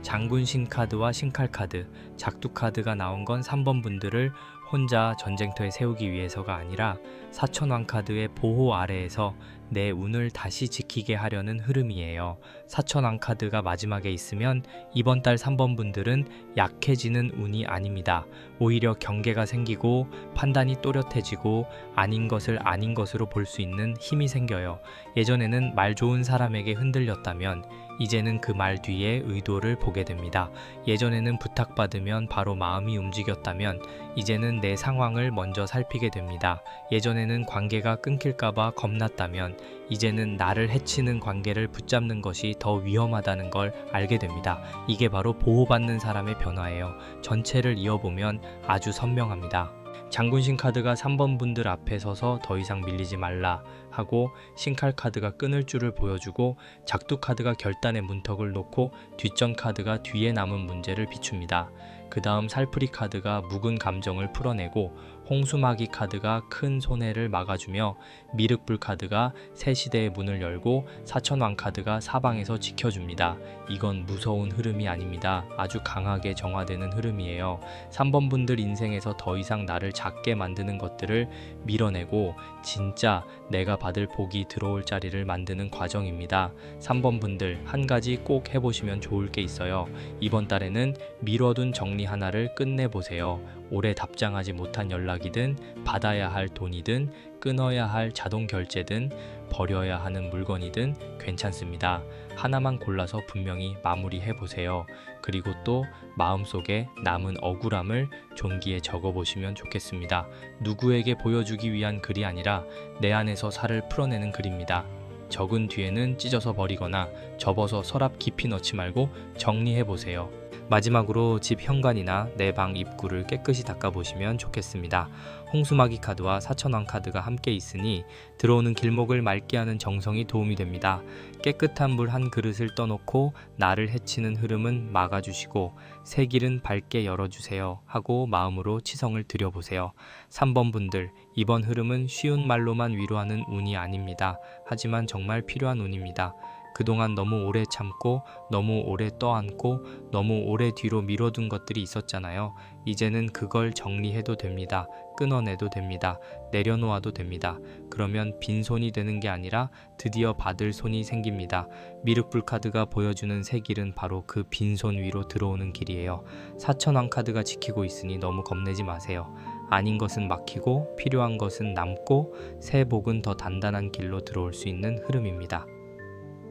장군 신카드와 신칼 카드, 작두 카드가 나온 건 3번 분들을 혼자 전쟁터에 세우기 위해서가 아니라 사천왕 카드의 보호 아래에서 내 운을 다시 지키게 하려는 흐름이에요. 사천왕 카드가 마지막에 있으면 이번 달 3번 분들은 약해지는 운이 아닙니다. 오히려 경계가 생기고 판단이 또렷해지고 아닌 것을 아닌 것으로 볼 수 있는 힘이 생겨요. 예전에는 말 좋은 사람에게 흔들렸다면 이제는 그 말 뒤에 의도를 보게 됩니다. 예전에는 부탁받으면 바로 마음이 움직였다면 이제는 이제는 내 상황을 먼저 살피게 됩니다. 예전에는 관계가 끊길까봐 겁났다면 이제는 나를 해치는 관계를 붙잡는 것이 더 위험하다는 걸 알게 됩니다. 이게 바로 보호받는 사람의 변화예요. 전체를 이어보면 아주 선명합니다. 장군신 카드가 3번 분들 앞에 서서 더 이상 밀리지 말라 하고, 신칼 카드가 끊을 줄을 보여주고, 작두 카드가 결단의 문턱을 놓고, 뒷전 카드가 뒤에 남은 문제를 비춥니다. 그 다음 살풀이 카드가 묵은 감정을 풀어내고, 홍수마기 카드가 큰 손해를 막아주며, 미륵불 카드가 새 시대의 문을 열고, 사천왕 카드가 사방에서 지켜줍니다. 이건 무서운 흐름이 아닙니다. 아주 강하게 정화되는 흐름이에요. 3번 분들 인생에서 더 이상 나를 작게 만드는 것들을 밀어내고 진짜 내가 받을 복이 들어올 자리를 만드는 과정입니다. 3번 분들 한 가지 꼭 해보시면 좋을 게 있어요. 이번 달에는 미뤄둔 정리 하나를 끝내보세요. 올해 답장하지 못한 연락이든 받아야 할 돈이든 끊어야 할 자동 결제든 버려야 하는 물건이든 괜찮습니다. 하나만 골라서 분명히 마무리해 보세요. 그리고 또 마음속에 남은 억울함을 종기에 적어보시면 좋겠습니다. 누구에게 보여주기 위한 글이 아니라 내 안에서 살을 풀어내는 글입니다. 적은 뒤에는 찢어서 버리거나 접어서 서랍 깊이 넣지 말고 정리해 보세요. 마지막으로 집 현관이나 내 방 입구를 깨끗이 닦아보시면 좋겠습니다. 홍수마기 카드와 사천왕 카드가 함께 있으니 들어오는 길목을 맑게 하는 정성이 도움이 됩니다. 깨끗한 물 한 그릇을 떠놓고 나를 해치는 흐름은 막아주시고 새 길은 밝게 열어주세요 하고 마음으로 치성을 드려보세요. 3번 분들, 이번 흐름은 쉬운 말로만 위로하는 운이 아닙니다. 하지만 정말 필요한 운입니다. 그동안 너무 오래 참고 너무 오래 떠안고 너무 오래 뒤로 미뤄둔 것들이 있었잖아요. 이제는 그걸 정리해도 됩니다. 끊어내도 됩니다. 내려놓아도 됩니다. 그러면 빈손이 되는 게 아니라 드디어 받을 손이 생깁니다. 미륵불 카드가 보여주는 새 길은 바로 그 빈손 위로 들어오는 길이에요. 사천왕 카드가 지키고 있으니 너무 겁내지 마세요. 아닌 것은 막히고 필요한 것은 남고 새 복은 더 단단한 길로 들어올 수 있는 흐름입니다.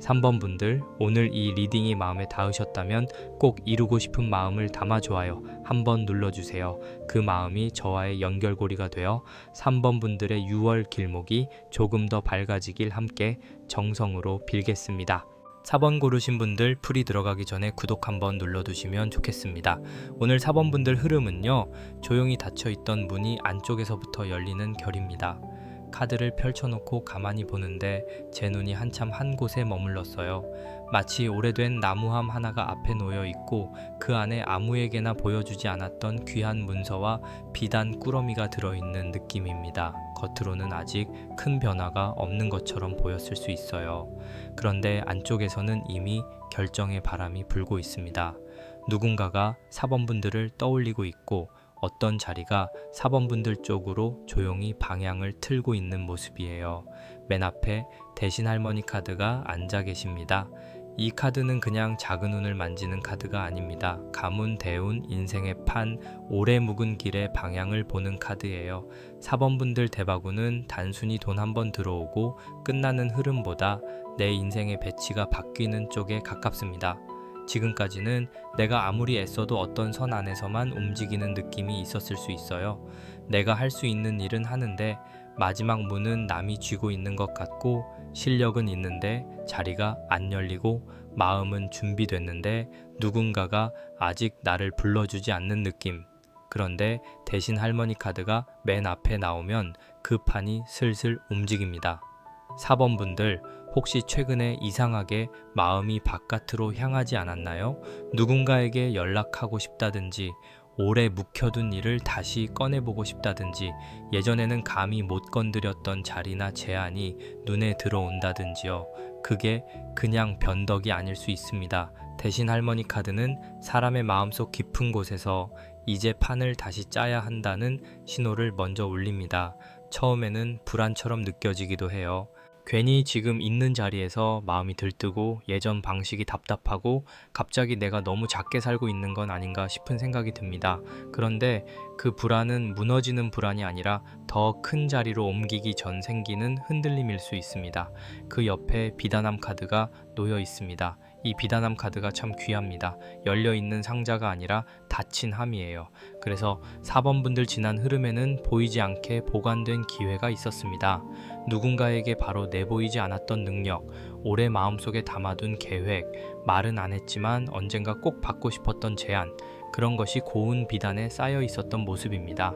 3번 분들, 오늘 이 리딩이 마음에 닿으셨다면 꼭 이루고 싶은 마음을 담아 좋아요 한번 눌러주세요. 그 마음이 저와의 연결고리가 되어 3번 분들의 6월 길목이 조금 더 밝아지길 함께 정성으로 빌겠습니다. 4번 고르신 분들 풀이 들어가기 전에 구독 한번 눌러두시면 좋겠습니다. 오늘 4번 분들 흐름은요, 조용히 닫혀있던 문이 안쪽에서부터 열리는 결입니다. 카드를 펼쳐놓고 가만히 보는데 제 눈이 한참 한 곳에 머물렀어요. 마치 오래된 나무함 하나가 앞에 놓여 있고 그 안에 아무에게나 보여주지 않았던 귀한 문서와 비단 꾸러미가 들어있는 느낌입니다. 겉으로는 아직 큰 변화가 없는 것처럼 보였을 수 있어요. 그런데 안쪽에서는 이미 결정의 바람이 불고 있습니다. 누군가가 4번 분들을 떠올리고 있고 어떤 자리가 4번 분들 쪽으로 조용히 방향을 틀고 있는 모습이에요. 맨 앞에 대신 할머니 카드가 앉아 계십니다. 이 카드는 그냥 작은 운을 만지는 카드가 아닙니다. 가문, 대운, 인생의 판, 오래 묵은 길의 방향을 보는 카드예요. 4번 분들 대바구는 단순히 돈 한 번 들어오고 끝나는 흐름보다 내 인생의 배치가 바뀌는 쪽에 가깝습니다. 지금까지는 내가 아무리 애써도 어떤 선 안에서만 움직이는 느낌이 있었을 수 있어요. 내가 할 수 있는 일은 하는데 마지막 문은 남이 쥐고 있는 것 같고 실력은 있는데 자리가 안 열리고 마음은 준비됐는데 누군가가 아직 나를 불러주지 않는 느낌. 그런데 대신 할머니 카드가 맨 앞에 나오면 그 판이 슬슬 움직입니다. 4번 분들, 혹시 최근에 이상하게 마음이 바깥으로 향하지 않았나요? 누군가에게 연락하고 싶다든지 오래 묵혀둔 일을 다시 꺼내보고 싶다든지 예전에는 감히 못 건드렸던 자리나 제안이 눈에 들어온다든지요. 그게 그냥 변덕이 아닐 수 있습니다. 대신 할머니 카드는 사람의 마음속 깊은 곳에서 이제 판을 다시 짜야 한다는 신호를 먼저 울립니다. 처음에는 불안처럼 느껴지기도 해요. 괜히 지금 있는 자리에서 마음이 들뜨고 예전 방식이 답답하고 갑자기 내가 너무 작게 살고 있는 건 아닌가 싶은 생각이 듭니다. 그런데 그 불안은 무너지는 불안이 아니라 더 큰 자리로 옮기기 전 생기는 흔들림일 수 있습니다. 그 옆에 비단함 카드가 놓여 있습니다. 이 비단함 카드가 참 귀합니다. 열려있는 상자가 아니라 닫힌 함이에요. 그래서 4번 분들 지난 흐름에는 보이지 않게 보관된 기회가 있었습니다. 누군가에게 바로 내보이지 않았던 능력, 오래 마음속에 담아둔 계획, 말은 안 했지만 언젠가 꼭 받고 싶었던 제안, 그런 것이 고운 비단에 쌓여 있었던 모습입니다.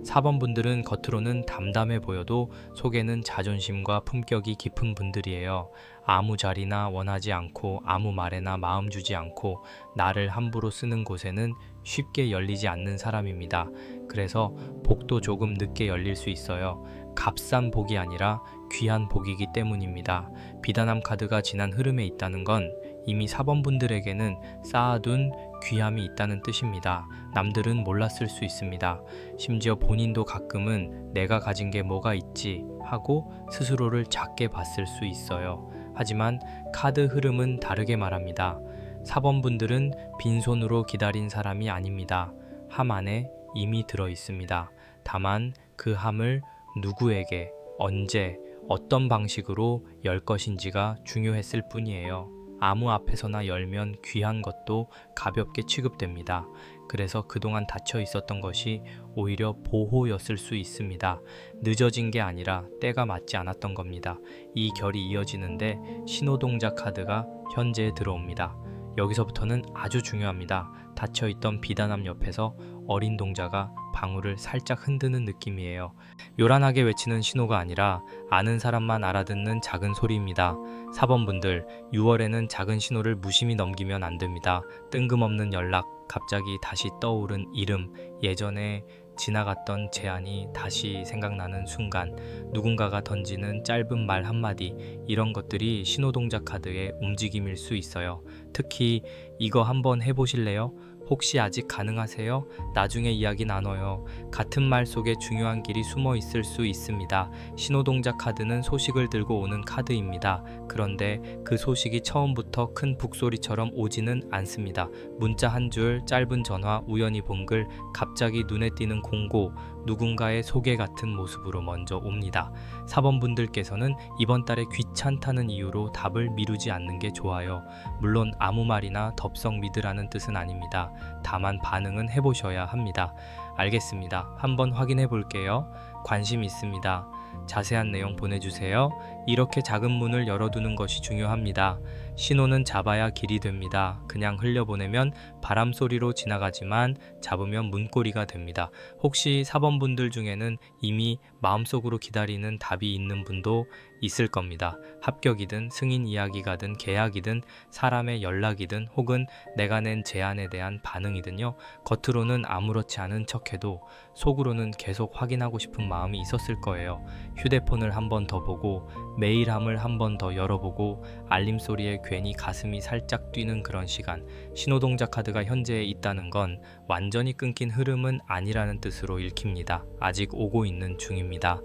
4번 분들은 겉으로는 담담해 보여도 속에는 자존심과 품격이 깊은 분들이에요. 아무 자리나 원하지 않고 아무 말에나 마음 주지 않고 나를 함부로 쓰는 곳에는 쉽게 열리지 않는 사람입니다. 그래서 복도 조금 늦게 열릴 수 있어요. 값싼 복이 아니라 귀한 복이기 때문입니다. 비단함 카드가 지난 흐름에 있다는 건 이미 4번 분들에게는 쌓아둔 귀함이 있다는 뜻입니다. 남들은 몰랐을 수 있습니다. 심지어 본인도 가끔은 내가 가진 게 뭐가 있지 하고 스스로를 작게 봤을 수 있어요. 하지만 카드 흐름은 다르게 말합니다. 4번 분들은 빈손으로 기다린 사람이 아닙니다. 함 안에 이미 들어 있습니다. 다만 그 함을 누구에게, 언제, 어떤 방식으로 열 것인지가 중요했을 뿐이에요. 아무 앞에서나 열면 귀한 것도 가볍게 취급됩니다. 그래서 그동안 닫혀 있었던 것이 오히려 보호였을 수 있습니다. 늦어진 게 아니라 때가 맞지 않았던 겁니다. 이 결이 이어지는데 신호동작 카드가 현재에 들어옵니다. 여기서부터는 아주 중요합니다. 닫혀있던 비단함 옆에서 어린 동자가 방울을 살짝 흔드는 느낌이에요. 요란하게 외치는 신호가 아니라 아는 사람만 알아듣는 작은 소리입니다. 4번 분들, 6월에는 작은 신호를 무심히 넘기면 안 됩니다. 뜬금없는 연락, 갑자기 다시 떠오른 이름, 예전에 지나갔던 제안이 다시 생각나는 순간, 누군가가 던지는 짧은 말 한마디, 이런 것들이 신호동작 카드의 움직임일 수 있어요. 특히 이거 한번 해보실래요? 혹시 아직 가능하세요? 나중에 이야기 나눠요. 같은 말 속에 중요한 길이 숨어 있을 수 있습니다. 신호동작 카드는 소식을 들고 오는 카드입니다. 그런데 그 소식이 처음부터 큰 북소리처럼 오지는 않습니다. 문자 한 줄, 짧은 전화, 우연히 본 글, 갑자기 눈에 띄는 공고, 누군가의 소개 같은 모습으로 먼저 옵니다. 4번 분들께서는 이번 달에 귀찮다는 이유로 답을 미루지 않는 게 좋아요. 물론 아무 말이나 덥석 믿으라는 뜻은 아닙니다. 다만 반응은 해보셔야 합니다. 알겠습니다. 한번 확인해 볼게요. 관심 있습니다. 자세한 내용 보내주세요. 이렇게 작은 문을 열어두는 것이 중요합니다. 신호는 잡아야 길이 됩니다. 그냥 흘려보내면 바람 소리로 지나가지만 잡으면 문고리가 됩니다. 혹시 4번 분들 중에는 이미 마음속으로 기다리는 답이 있는 분도 있을 겁니다. 합격이든 승인 이야기가든 계약이든 사람의 연락이든 혹은 내가 낸 제안에 대한 반응이든요. 겉으로는 아무렇지 않은 척해도 속으로는 계속 확인하고 싶은 마음이 있었을 거예요. 휴대폰을 한 번 더 보고 메일함을 한 번 더 열어보고 알림 소리에 괜히 가슴이 살짝 뛰는 그런 시간. 신호동작 카드가 현재에 있다는 건 완전히 끊긴 흐름은 아니라는 뜻으로 읽힙니다. 아직 오고 있는 중입니다.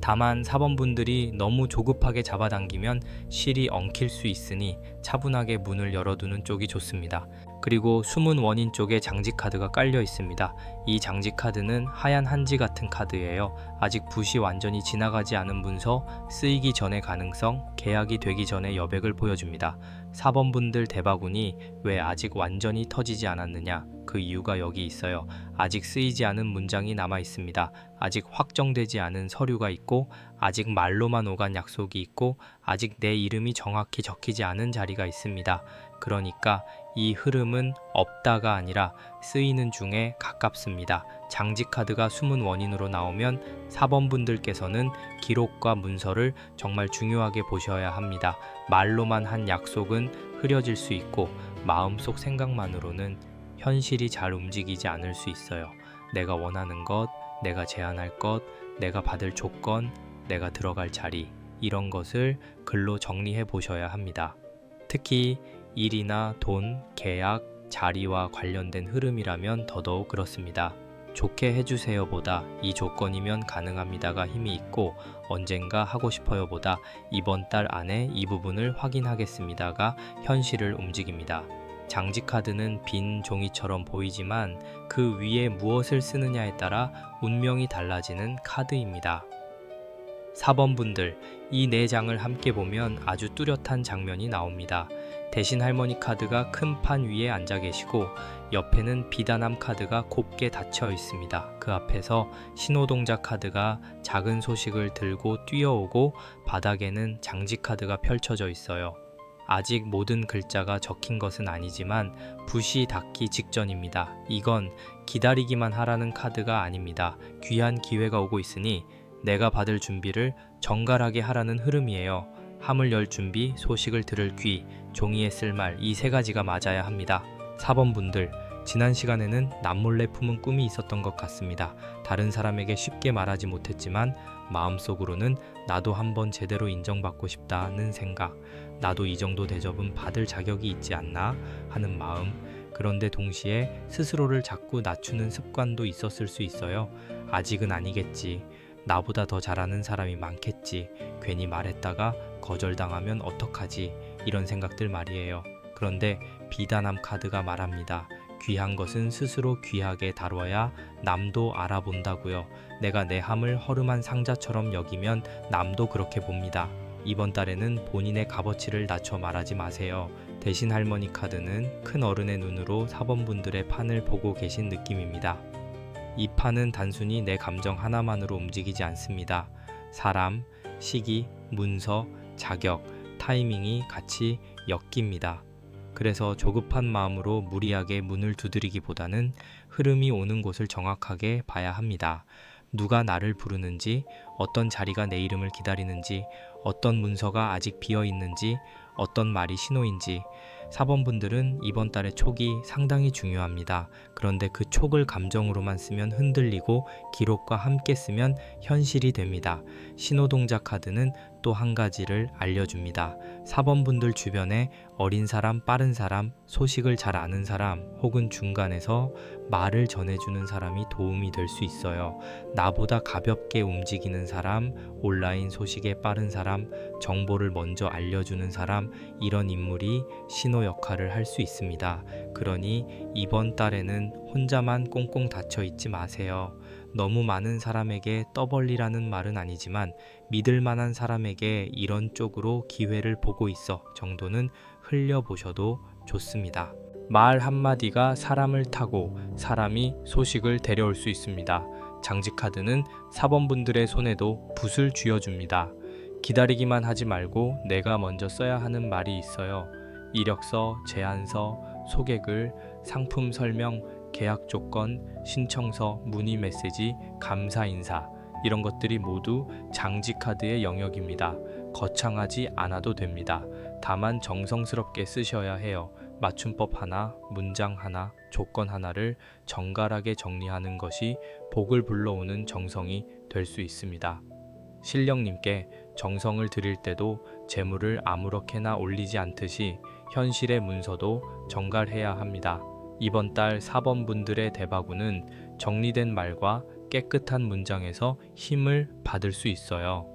다만 4번 분들이 너무 조급하게 잡아당기면 실이 엉킬 수 있으니 차분하게 문을 열어두는 쪽이 좋습니다. 그리고 숨은 원인 쪽에 장지 카드가 깔려 있습니다. 이 장지 카드는 하얀 한지 같은 카드예요. 아직 붓이 완전히 지나가지 않은 문서, 쓰이기 전의 가능성, 계약이 되기 전의 여백을 보여줍니다. 4번 분들 대바구니 왜 아직 완전히 터지지 않았느냐? 그 이유가 여기 있어요. 아직 쓰이지 않은 문장이 남아 있습니다. 아직 확정되지 않은 서류가 있고, 아직 말로만 오간 약속이 있고, 아직 내 이름이 정확히 적히지 않은 자리가 있습니다. 그러니까 이 흐름은 없다가 아니라 쓰이는 중에 가깝습니다. 장지 카드가 숨은 원인으로 나오면 4번 분들께서는 기록과 문서를 정말 중요하게 보셔야 합니다. 말로만 한 약속은 흐려질 수 있고 마음속 생각만으로는 현실이 잘 움직이지 않을 수 있어요. 내가 원하는 것, 내가 제안할 것, 내가 받을 조건, 내가 들어갈 자리, 이런 것을 글로 정리해 보셔야 합니다. 특히 일이나 돈, 계약, 자리와 관련된 흐름이라면 더더욱 그렇습니다. 좋게 해주세요 보다 이 조건이면 가능합니다가 힘이 있고, 언젠가 하고 싶어요 보다 이번 달 안에 이 부분을 확인하겠습니다가 현실을 움직입니다. 장지 카드는 빈 종이처럼 보이지만 그 위에 무엇을 쓰느냐에 따라 운명이 달라지는 카드입니다. 4번 분들, 이 4장을 함께 보면 아주 뚜렷한 장면이 나옵니다. 대신 할머니 카드가 큰 판 위에 앉아 계시고 옆에는 비단함 카드가 곱게 닫혀 있습니다. 그 앞에서 신호동작 카드가 작은 소식을 들고 뛰어오고 바닥에는 장지 카드가 펼쳐져 있어요. 아직 모든 글자가 적힌 것은 아니지만 붓이 닿기 직전입니다. 이건 기다리기만 하라는 카드가 아닙니다. 귀한 기회가 오고 있으니 내가 받을 준비를 정갈하게 하라는 흐름이에요. 함을 열 준비, 소식을 들을 귀, 종이에 쓸 말, 이 세 가지가 맞아야 합니다. 4번 분들, 지난 시간에는 남몰래 품은 꿈이 있었던 것 같습니다. 다른 사람에게 쉽게 말하지 못했지만 마음속으로는 나도 한번 제대로 인정받고 싶다는 생각, 나도 이 정도 대접은 받을 자격이 있지 않나 하는 마음, 그런데 동시에 스스로를 자꾸 낮추는 습관도 있었을 수 있어요. 아직은 아니겠지. 나보다 더 잘하는 사람이 많겠지. 괜히 말했다가 거절당하면 어떡하지? 이런 생각들 말이에요. 그런데 비단함 카드가 말합니다. 귀한 것은 스스로 귀하게 다뤄야 남도 알아본다고요. 내가 내 함을 허름한 상자처럼 여기면 남도 그렇게 봅니다. 이번 달에는 본인의 값어치를 낮춰 말하지 마세요. 대신 할머니 카드는 큰 어른의 눈으로 4번 분들의 판을 보고 계신 느낌입니다. 이 판은 단순히 내 감정 하나만으로 움직이지 않습니다. 사람, 시기, 문서, 자격, 타이밍이 같이 엮입니다. 그래서 조급한 마음으로 무리하게 문을 두드리기보다는 흐름이 오는 곳을 정확하게 봐야 합니다. 누가 나를 부르는지, 어떤 자리가 내 이름을 기다리는지, 어떤 문서가 아직 비어 있는지, 어떤 말이 신호인지. 4번 분들은 이번 달의 촉이 상당히 중요합니다. 그런데 그 촉을 감정으로만 쓰면 흔들리고 기록과 함께 쓰면 현실이 됩니다. 신호동작 카드는 또 한 가지를 알려줍니다. 4번 분들 주변에 어린 사람, 빠른 사람, 소식을 잘 아는 사람 혹은 중간에서 말을 전해주는 사람이 도움이 될 수 있어요. 나보다 가볍게 움직이는 사람, 온라인 소식에 빠른 사람, 정보를 먼저 알려주는 사람, 이런 인물이 신호 역할을 할 수 있습니다. 그러니 이번 달에는 혼자만 꽁꽁 닫혀 있지 마세요. 너무 많은 사람에게 떠벌리라는 말은 아니지만 믿을 만한 사람에게 이런 쪽으로 기회를 보고 있어 정도는 흘려보셔도 좋습니다. 말 한마디가 사람을 타고 사람이 소식을 데려올 수 있습니다. 장지 카드는 4번 분들의 손에도 붓을 쥐어줍니다. 기다리기만 하지 말고 내가 먼저 써야 하는 말이 있어요. 이력서, 제안서, 소개글, 상품 설명, 계약 조건, 신청서, 문의 메시지, 감사 인사, 이런 것들이 모두 장지 카드의 영역입니다. 거창하지 않아도 됩니다. 다만 정성스럽게 쓰셔야 해요. 맞춤법 하나, 문장 하나, 조건 하나를 정갈하게 정리하는 것이 복을 불러오는 정성이 될 수 있습니다. 신령님께 정성을 드릴 때도 재물을 아무렇게나 올리지 않듯이 현실의 문서도 정갈해야 합니다. 이번 달 4번 분들의 대바구는 정리된 말과 깨끗한 문장에서 힘을 받을 수 있어요.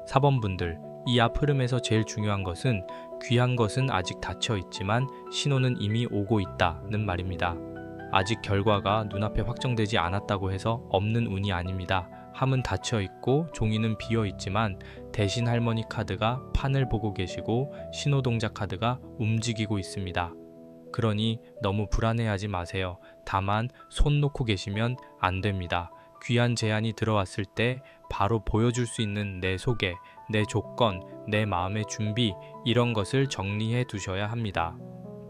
4번 분들, 이 앞 흐름에서 제일 중요한 것은 귀한 것은 아직 닫혀 있지만 신호는 이미 오고 있다는 말입니다. 아직 결과가 눈앞에 확정되지 않았다고 해서 없는 운이 아닙니다. 함은 닫혀 있고 종이는 비어 있지만 대신 할머니 카드가 판을 보고 계시고 신호동작 카드가 움직이고 있습니다. 그러니 너무 불안해하지 마세요. 다만 손 놓고 계시면 안 됩니다. 귀한 제안이 들어왔을 때 바로 보여줄 수 있는 내 소개, 내 조건, 내 마음의 준비, 이런 것을 정리해 두셔야 합니다.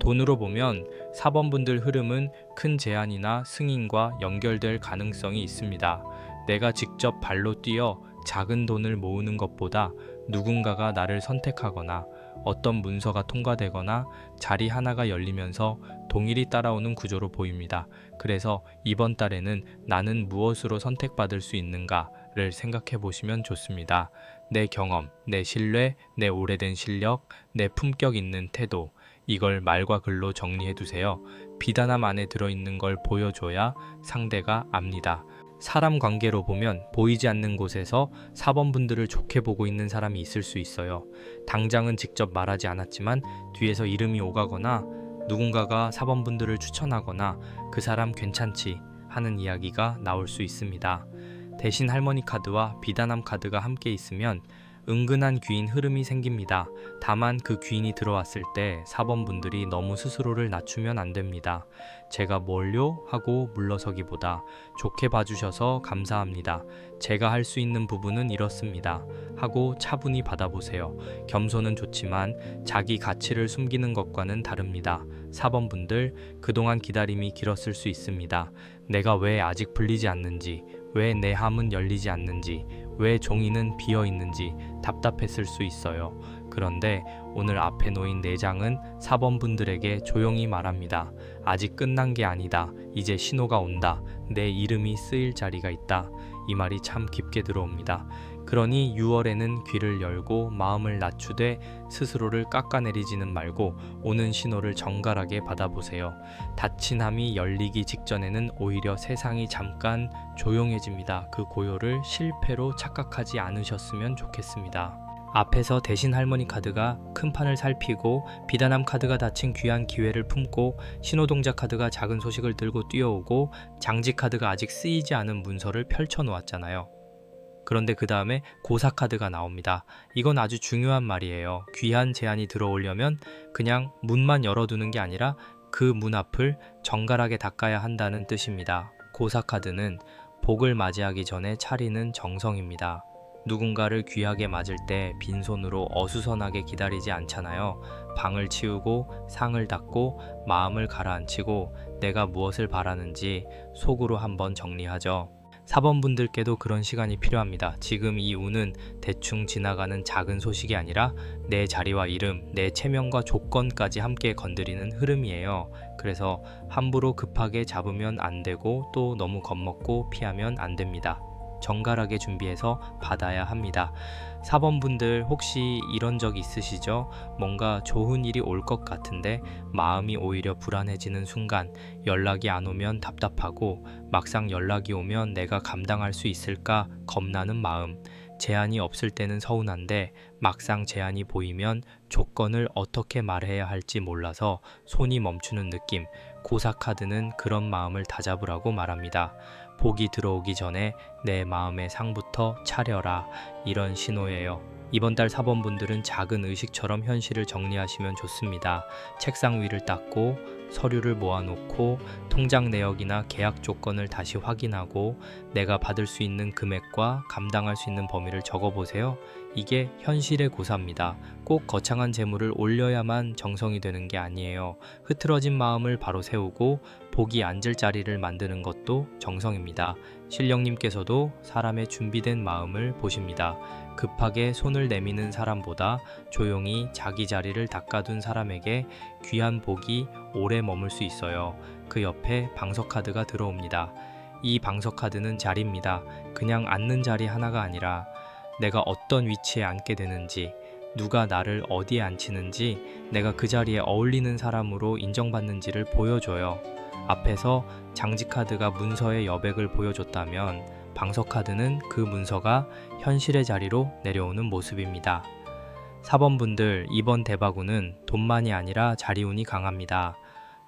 돈으로 보면 4번 분들 흐름은 큰 제안이나 승인과 연결될 가능성이 있습니다. 내가 직접 발로 뛰어 작은 돈을 모으는 것보다 누군가가 나를 선택하거나 어떤 문서가 통과되거나 자리 하나가 열리면서 동일이 따라오는 구조로 보입니다. 그래서 이번 달에는 나는 무엇으로 선택받을 수 있는가를 생각해 보시면 좋습니다. 내 경험, 내 신뢰, 내 오래된 실력, 내 품격 있는 태도, 이걸 말과 글로 정리해 두세요. 비단함 안에 들어있는 걸 보여줘야 상대가 압니다. 사람 관계로 보면 보이지 않는 곳에서 4번 분들을 좋게 보고 있는 사람이 있을 수 있어요. 당장은 직접 말하지 않았지만 뒤에서 이름이 오가거나 누군가가 4번 분들을 추천하거나 그 사람 괜찮지 하는 이야기가 나올 수 있습니다. 대신 할머니 카드와 비단함 카드가 함께 있으면 은근한 귀인 흐름이 생깁니다. 다만 그 귀인이 들어왔을 때 4번 분들이 너무 스스로를 낮추면 안 됩니다. 제가 뭘요? 하고 물러서기보다 좋게 봐주셔서 감사합니다. 제가 할 수 있는 부분은 이렇습니다. 하고 차분히 받아보세요. 겸손은 좋지만 자기 가치를 숨기는 것과는 다릅니다. 4번 분들, 그동안 기다림이 길었을 수 있습니다. 내가 왜 아직 풀리지 않는지, 왜 내 함은 열리지 않는지, 왜 종이는 비어 있는지 답답했을 수 있어요. 그런데 오늘 앞에 놓인 4장은 4번 분들에게 조용히 말합니다. 아직 끝난 게 아니다. 이제 신호가 온다. 내 이름이 쓰일 자리가 있다. 이 말이 참 깊게 들어옵니다. 그러니 6월에는 귀를 열고 마음을 낮추되 스스로를 깎아내리지는 말고 오는 신호를 정갈하게 받아보세요. 닫힌 함이 열리기 직전에는 오히려 세상이 잠깐 조용해집니다. 그 고요를 실패로 착각하지 않으셨으면 좋겠습니다. 앞에서 대신 할머니 카드가 큰 판을 살피고 비단함 카드가 닫힌 귀한 기회를 품고 신호동작 카드가 작은 소식을 들고 뛰어오고 장지 카드가 아직 쓰이지 않은 문서를 펼쳐 놓았잖아요. 그런데 그 다음에 고사 카드가 나옵니다. 이건 아주 중요한 말이에요. 귀한 제안이 들어오려면 그냥 문만 열어두는 게 아니라 그 문 앞을 정갈하게 닦아야 한다는 뜻입니다. 고사 카드는 복을 맞이하기 전에 차리는 정성입니다. 누군가를 귀하게 맞을 때 빈손으로 어수선하게 기다리지 않잖아요. 방을 치우고 상을 닦고 마음을 가라앉히고 내가 무엇을 바라는지 속으로 한번 정리하죠. 4번 분들께도 그런 시간이 필요합니다. 지금 이 운은 대충 지나가는 작은 소식이 아니라 내 자리와 이름, 내 체면과 조건까지 함께 건드리는 흐름이에요. 그래서 함부로 급하게 잡으면 안 되고 또 너무 겁먹고 피하면 안 됩니다. 정갈하게 준비해서 받아야 합니다. 4번 분들 혹시 이런 적 있으시죠? 뭔가 좋은 일이 올 것 같은데 마음이 오히려 불안해지는 순간, 연락이 안 오면 답답하고 막상 연락이 오면 내가 감당할 수 있을까 겁나는 마음, 제안이 없을 때는 서운한데 막상 제안이 보이면 조건을 어떻게 말해야 할지 몰라서 손이 멈추는 느낌, 고사 카드는 그런 마음을 다잡으라고 말합니다. 복이 들어오기 전에 내 마음의 상부터 차려라, 이런 신호예요. 이번 달 4번 분들은 작은 의식처럼 현실을 정리하시면 좋습니다. 책상 위를 닦고 서류를 모아놓고 통장 내역이나 계약 조건을 다시 확인하고 내가 받을 수 있는 금액과 감당할 수 있는 범위를 적어보세요. 이게 현실의 고사입니다. 꼭 거창한 재물을 올려야만 정성이 되는 게 아니에요. 흐트러진 마음을 바로 세우고 복이 앉을 자리를 만드는 것도 정성입니다. 신령님께서도 사람의 준비된 마음을 보십니다. 급하게 손을 내미는 사람보다 조용히 자기 자리를 닦아둔 사람에게 귀한 복이 오래 머물 수 있어요. 그 옆에 방석 카드가 들어옵니다. 이 방석 카드는 자리입니다. 그냥 앉는 자리 하나가 아니라 내가 어떤 위치에 앉게 되는지, 누가 나를 어디에 앉히는지, 내가 그 자리에 어울리는 사람으로 인정받는지를 보여줘요. 앞에서 장지 카드가 문서의 여백을 보여줬다면 방석 카드는 그 문서가 현실의 자리로 내려오는 모습입니다. 4번 분들, 이번 대바구는 돈만이 아니라 자리운이 강합니다.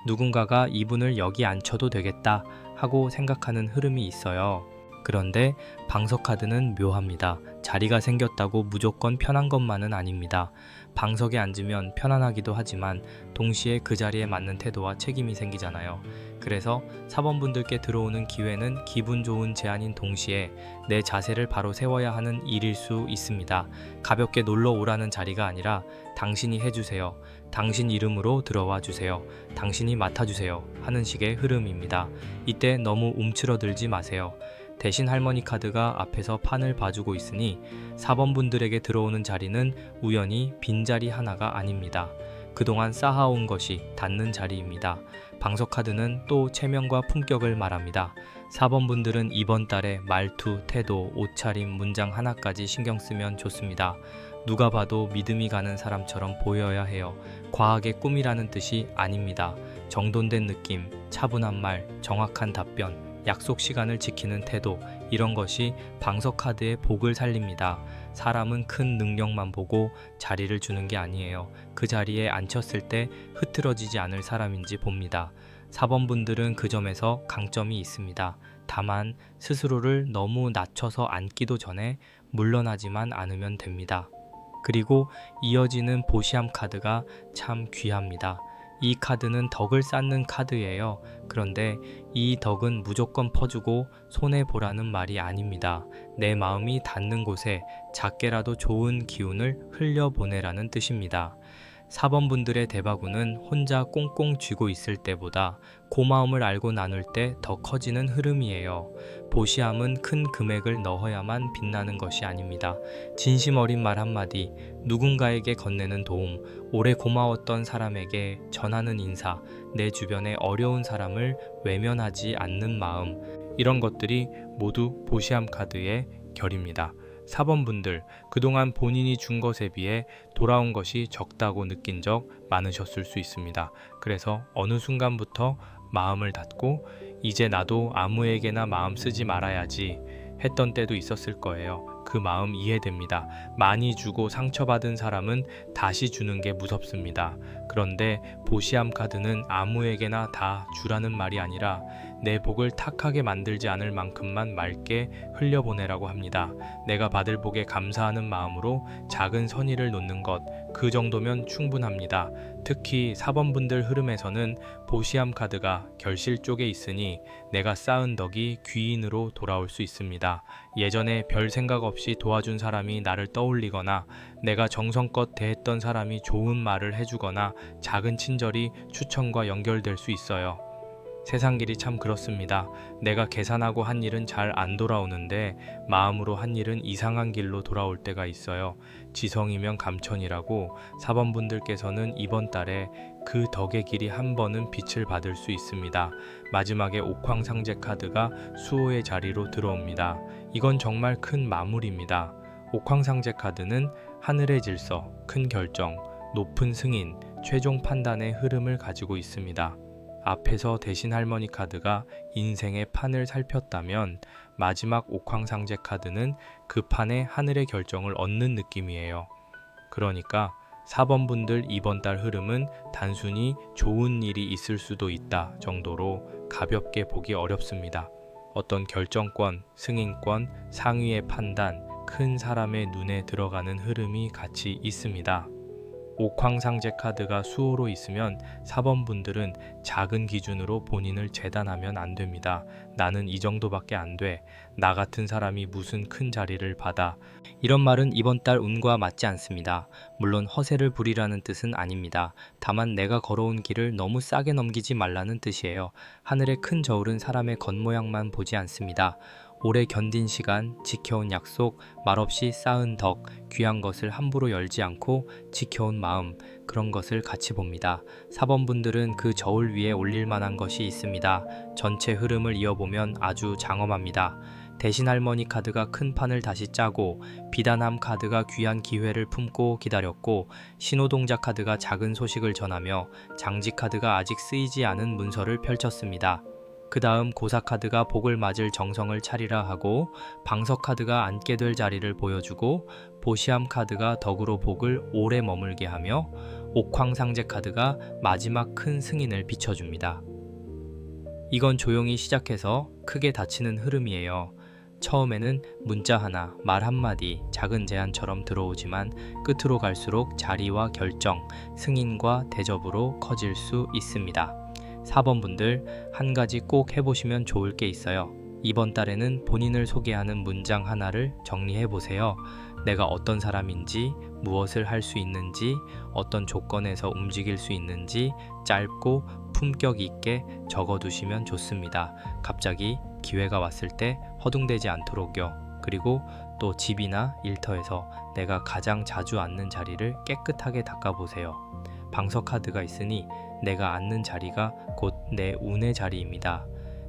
누군가가 이분을 여기 앉혀도 되겠다 하고 생각하는 흐름이 있어요. 그런데 방석 카드는 묘합니다. 자리가 생겼다고 무조건 편한 것만은 아닙니다. 방석에 앉으면 편안하기도 하지만 동시에 그 자리에 맞는 태도와 책임이 생기잖아요. 그래서 4번 분들께 들어오는 기회는 기분 좋은 제안인 동시에 내 자세를 바로 세워야 하는 일일 수 있습니다. 가볍게 놀러 오라는 자리가 아니라 당신이 해주세요. 당신 이름으로 들어와 주세요. 당신이 맡아주세요. 하는 식의 흐름입니다. 이때 너무 움츠러들지 마세요. 대신 할머니 카드가 앞에서 판을 봐주고 있으니 4번 분들에게 들어오는 자리는 우연히 빈자리 하나가 아닙니다. 그동안 쌓아온 것이 닿는 자리입니다. 방석 카드는 또 체면과 품격을 말합니다. 4번 분들은 이번 달에 말투, 태도, 옷차림, 문장 하나까지 신경 쓰면 좋습니다. 누가 봐도 믿음이 가는 사람처럼 보여야 해요. 과하게 꾸미라는 뜻이 아닙니다. 정돈된 느낌, 차분한 말, 정확한 답변, 약속 시간을 지키는 태도, 이런 것이 방석 카드의 복을 살립니다. 사람은 큰 능력만 보고 자리를 주는 게 아니에요. 그 자리에 앉혔을 때 흐트러지지 않을 사람인지 봅니다. 4번 분들은 그 점에서 강점이 있습니다. 다만 스스로를 너무 낮춰서 앉기도 전에 물러나지만 않으면 됩니다. 그리고 이어지는 보시함 카드가 참 귀합니다. 이 카드는 덕을 쌓는 카드예요. 그런데 이 덕은 무조건 퍼주고 손해보라는 말이 아닙니다. 내 마음이 닿는 곳에 작게라도 좋은 기운을 흘려보내라는 뜻입니다. 4번 분들의 대바구는 혼자 꽁꽁 쥐고 있을 때보다 고마움을 알고 나눌 때 더 커지는 흐름이에요. 보시함은 큰 금액을 넣어야만 빛나는 것이 아닙니다. 진심 어린 말 한마디, 누군가에게 건네는 도움, 오래 고마웠던 사람에게 전하는 인사, 내 주변의 어려운 사람을 외면하지 않는 마음, 이런 것들이 모두 보시함 카드의 결입니다. 4번 분들, 그동안 본인이 준 것에 비해 돌아온 것이 적다고 느낀 적 많으셨을 수 있습니다. 그래서 어느 순간부터 마음을 닫고 이제 나도 아무에게나 마음 쓰지 말아야지 했던 때도 있었을 거예요. 그 마음 이해됩니다. 많이 주고 상처받은 사람은 다시 주는 게 무섭습니다. 그런데 보시함 카드는 아무에게나 다 주라는 말이 아니라 내 복을 탁하게 만들지 않을 만큼만 맑게 흘려보내라고 합니다. 내가 받을 복에 감사하는 마음으로 작은 선의를 놓는 것, 그 정도면 충분합니다. 특히 4번 분들 흐름에서는 보시함 카드가 결실 쪽에 있으니 내가 쌓은 덕이 귀인으로 돌아올 수 있습니다. 예전에 별 생각 없이 도와준 사람이 나를 떠올리거나 내가 정성껏 대했던 사람이 좋은 말을 해주거나 작은 친절이 추천과 연결될 수 있어요. 세상 길이 참 그렇습니다. 내가 계산하고 한 일은 잘 안 돌아오는데 마음으로 한 일은 이상한 길로 돌아올 때가 있어요. 지성이면 감천이라고 4번 분들께서는 이번 달에 그 덕의 길이 한 번은 빛을 받을 수 있습니다. 마지막에 옥황상제 카드가 수호의 자리로 들어옵니다. 이건 정말 큰 마무리입니다. 옥황상제 카드는 하늘의 질서, 큰 결정, 높은 승인, 최종 판단의 흐름을 가지고 있습니다. 앞에서 대신 할머니 카드가 인생의 판을 살폈다면 마지막 옥황상제 카드는 그 판에 하늘의 결정을 얻는 느낌이에요. 그러니까 4번 분들 이번 달 흐름은 단순히 좋은 일이 있을 수도 있다 정도로 가볍게 보기 어렵습니다. 어떤 결정권, 승인권, 상위의 판단, 큰 사람의 눈에 들어가는 흐름이 같이 있습니다. 옥황상제 카드가 수호로 있으면 4번 분들은 작은 기준으로 본인을 재단하면 안 됩니다. 나는 이 정도밖에 안 돼. 나 같은 사람이 무슨 큰 자리를 받아. 이런 말은 이번 달 운과 맞지 않습니다. 물론 허세를 부리라는 뜻은 아닙니다. 다만 내가 걸어온 길을 너무 싸게 넘기지 말라는 뜻이에요. 하늘의 큰 저울은 사람의 겉모양만 보지 않습니다. 오래 견딘 시간, 지켜온 약속, 말없이 쌓은 덕, 귀한 것을 함부로 열지 않고 지켜온 마음, 그런 것을 같이 봅니다. 4번 분들은 그 저울 위에 올릴 만한 것이 있습니다. 전체 흐름을 이어보면 아주 장엄합니다. 대신 할머니 카드가 큰 판을 다시 짜고, 비단함 카드가 귀한 기회를 품고 기다렸고, 신호동자 카드가 작은 소식을 전하며, 장지 카드가 아직 쓰이지 않은 문서를 펼쳤습니다. 그 다음 고사 카드가 복을 맞을 정성을 차리라 하고, 방석 카드가 앉게 될 자리를 보여주고, 보시함 카드가 덕으로 복을 오래 머물게 하며, 옥황상제 카드가 마지막 큰 승인을 비춰줍니다. 이건 조용히 시작해서 크게 닫히는 흐름이에요. 처음에는 문자 하나, 말 한마디, 작은 제안처럼 들어오지만 끝으로 갈수록 자리와 결정, 승인과 대접으로 커질 수 있습니다. 4번 분들, 한 가지 꼭 해보시면 좋을 게 있어요. 이번 달에는 본인을 소개하는 문장 하나를 정리해보세요. 내가 어떤 사람인지, 무엇을 할 수 있는지, 어떤 조건에서 움직일 수 있는지 짧고 품격 있게 적어두시면 좋습니다. 갑자기 기회가 왔을 때 허둥대지 않도록요. 그리고 또 집이나 일터에서 내가 가장 자주 앉는 자리를 깨끗하게 닦아보세요. 방석 카드가 있으니 내가 앉는 자리가 곧 내 운의 자리입니다.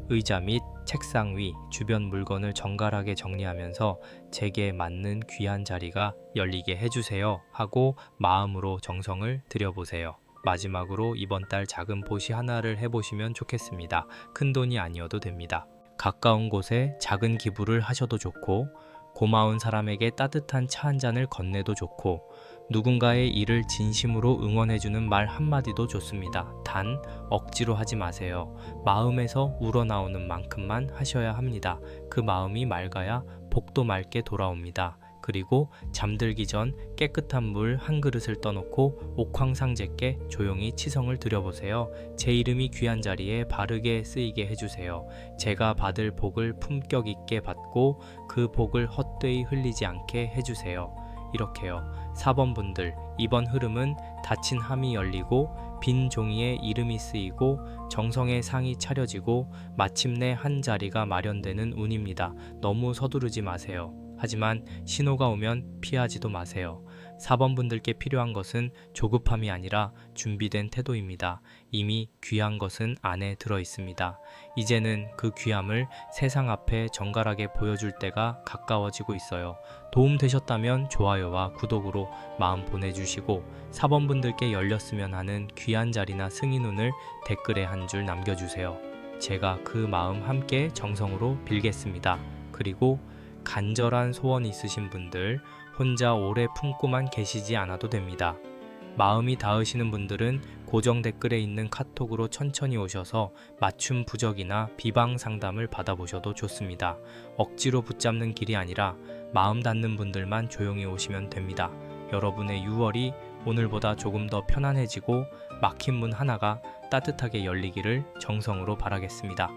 의자 및 책상 위 주변 물건을 정갈하게 정리하면서 제게 맞는 귀한 자리가 열리게 해주세요 하고 마음으로 정성을 들여보세요. 마지막으로 이번 달 작은 보시 하나를 해보시면 좋겠습니다. 큰 돈이 아니어도 됩니다. 가까운 곳에 작은 기부를 하셔도 좋고, 고마운 사람에게 따뜻한 차 한 잔을 건네도 좋고, 누군가의 일을 진심으로 응원해주는 말 한마디도 좋습니다. 단 억지로 하지 마세요. 마음에서 우러나오는 만큼만 하셔야 합니다. 그 마음이 맑아야 복도 맑게 돌아옵니다. 그리고 잠들기 전 깨끗한 물 한 그릇을 떠놓고 옥황상제께 조용히 치성을 드려보세요. 제 이름이 귀한 자리에 바르게 쓰이게 해주세요. 제가 받을 복을 품격 있게 받고 그 복을 헛되이 흘리지 않게 해주세요. 이렇게요. 4번 분들, 이번 흐름은 닫힌 함이 열리고 빈 종이에 이름이 쓰이고 정성의 상이 차려지고 마침내 한 자리가 마련되는 운입니다. 너무 서두르지 마세요. 하지만 신호가 오면 피하지도 마세요. 4번 분들께 필요한 것은 조급함이 아니라 준비된 태도입니다. 이미 귀한 것은 안에 들어 있습니다. 이제는 그 귀함을 세상 앞에 정갈하게 보여줄 때가 가까워지고 있어요. 도움 되셨다면 좋아요와 구독으로 마음 보내주시고 4번 분들께 열렸으면 하는 귀한 자리나 승인운을 댓글에 한 줄 남겨주세요. 제가 그 마음 함께 정성으로 빌겠습니다. 그리고 간절한 소원 있으신 분들 혼자 오래 품고만 계시지 않아도 됩니다. 마음이 닿으시는 분들은 고정 댓글에 있는 카톡으로 천천히 오셔서 맞춤 부적이나 비방 상담을 받아보셔도 좋습니다. 억지로 붙잡는 길이 아니라 마음 닿는 분들만 조용히 오시면 됩니다. 여러분의 6월이 오늘보다 조금 더 편안해지고 막힌 문 하나가 따뜻하게 열리기를 정성으로 바라겠습니다.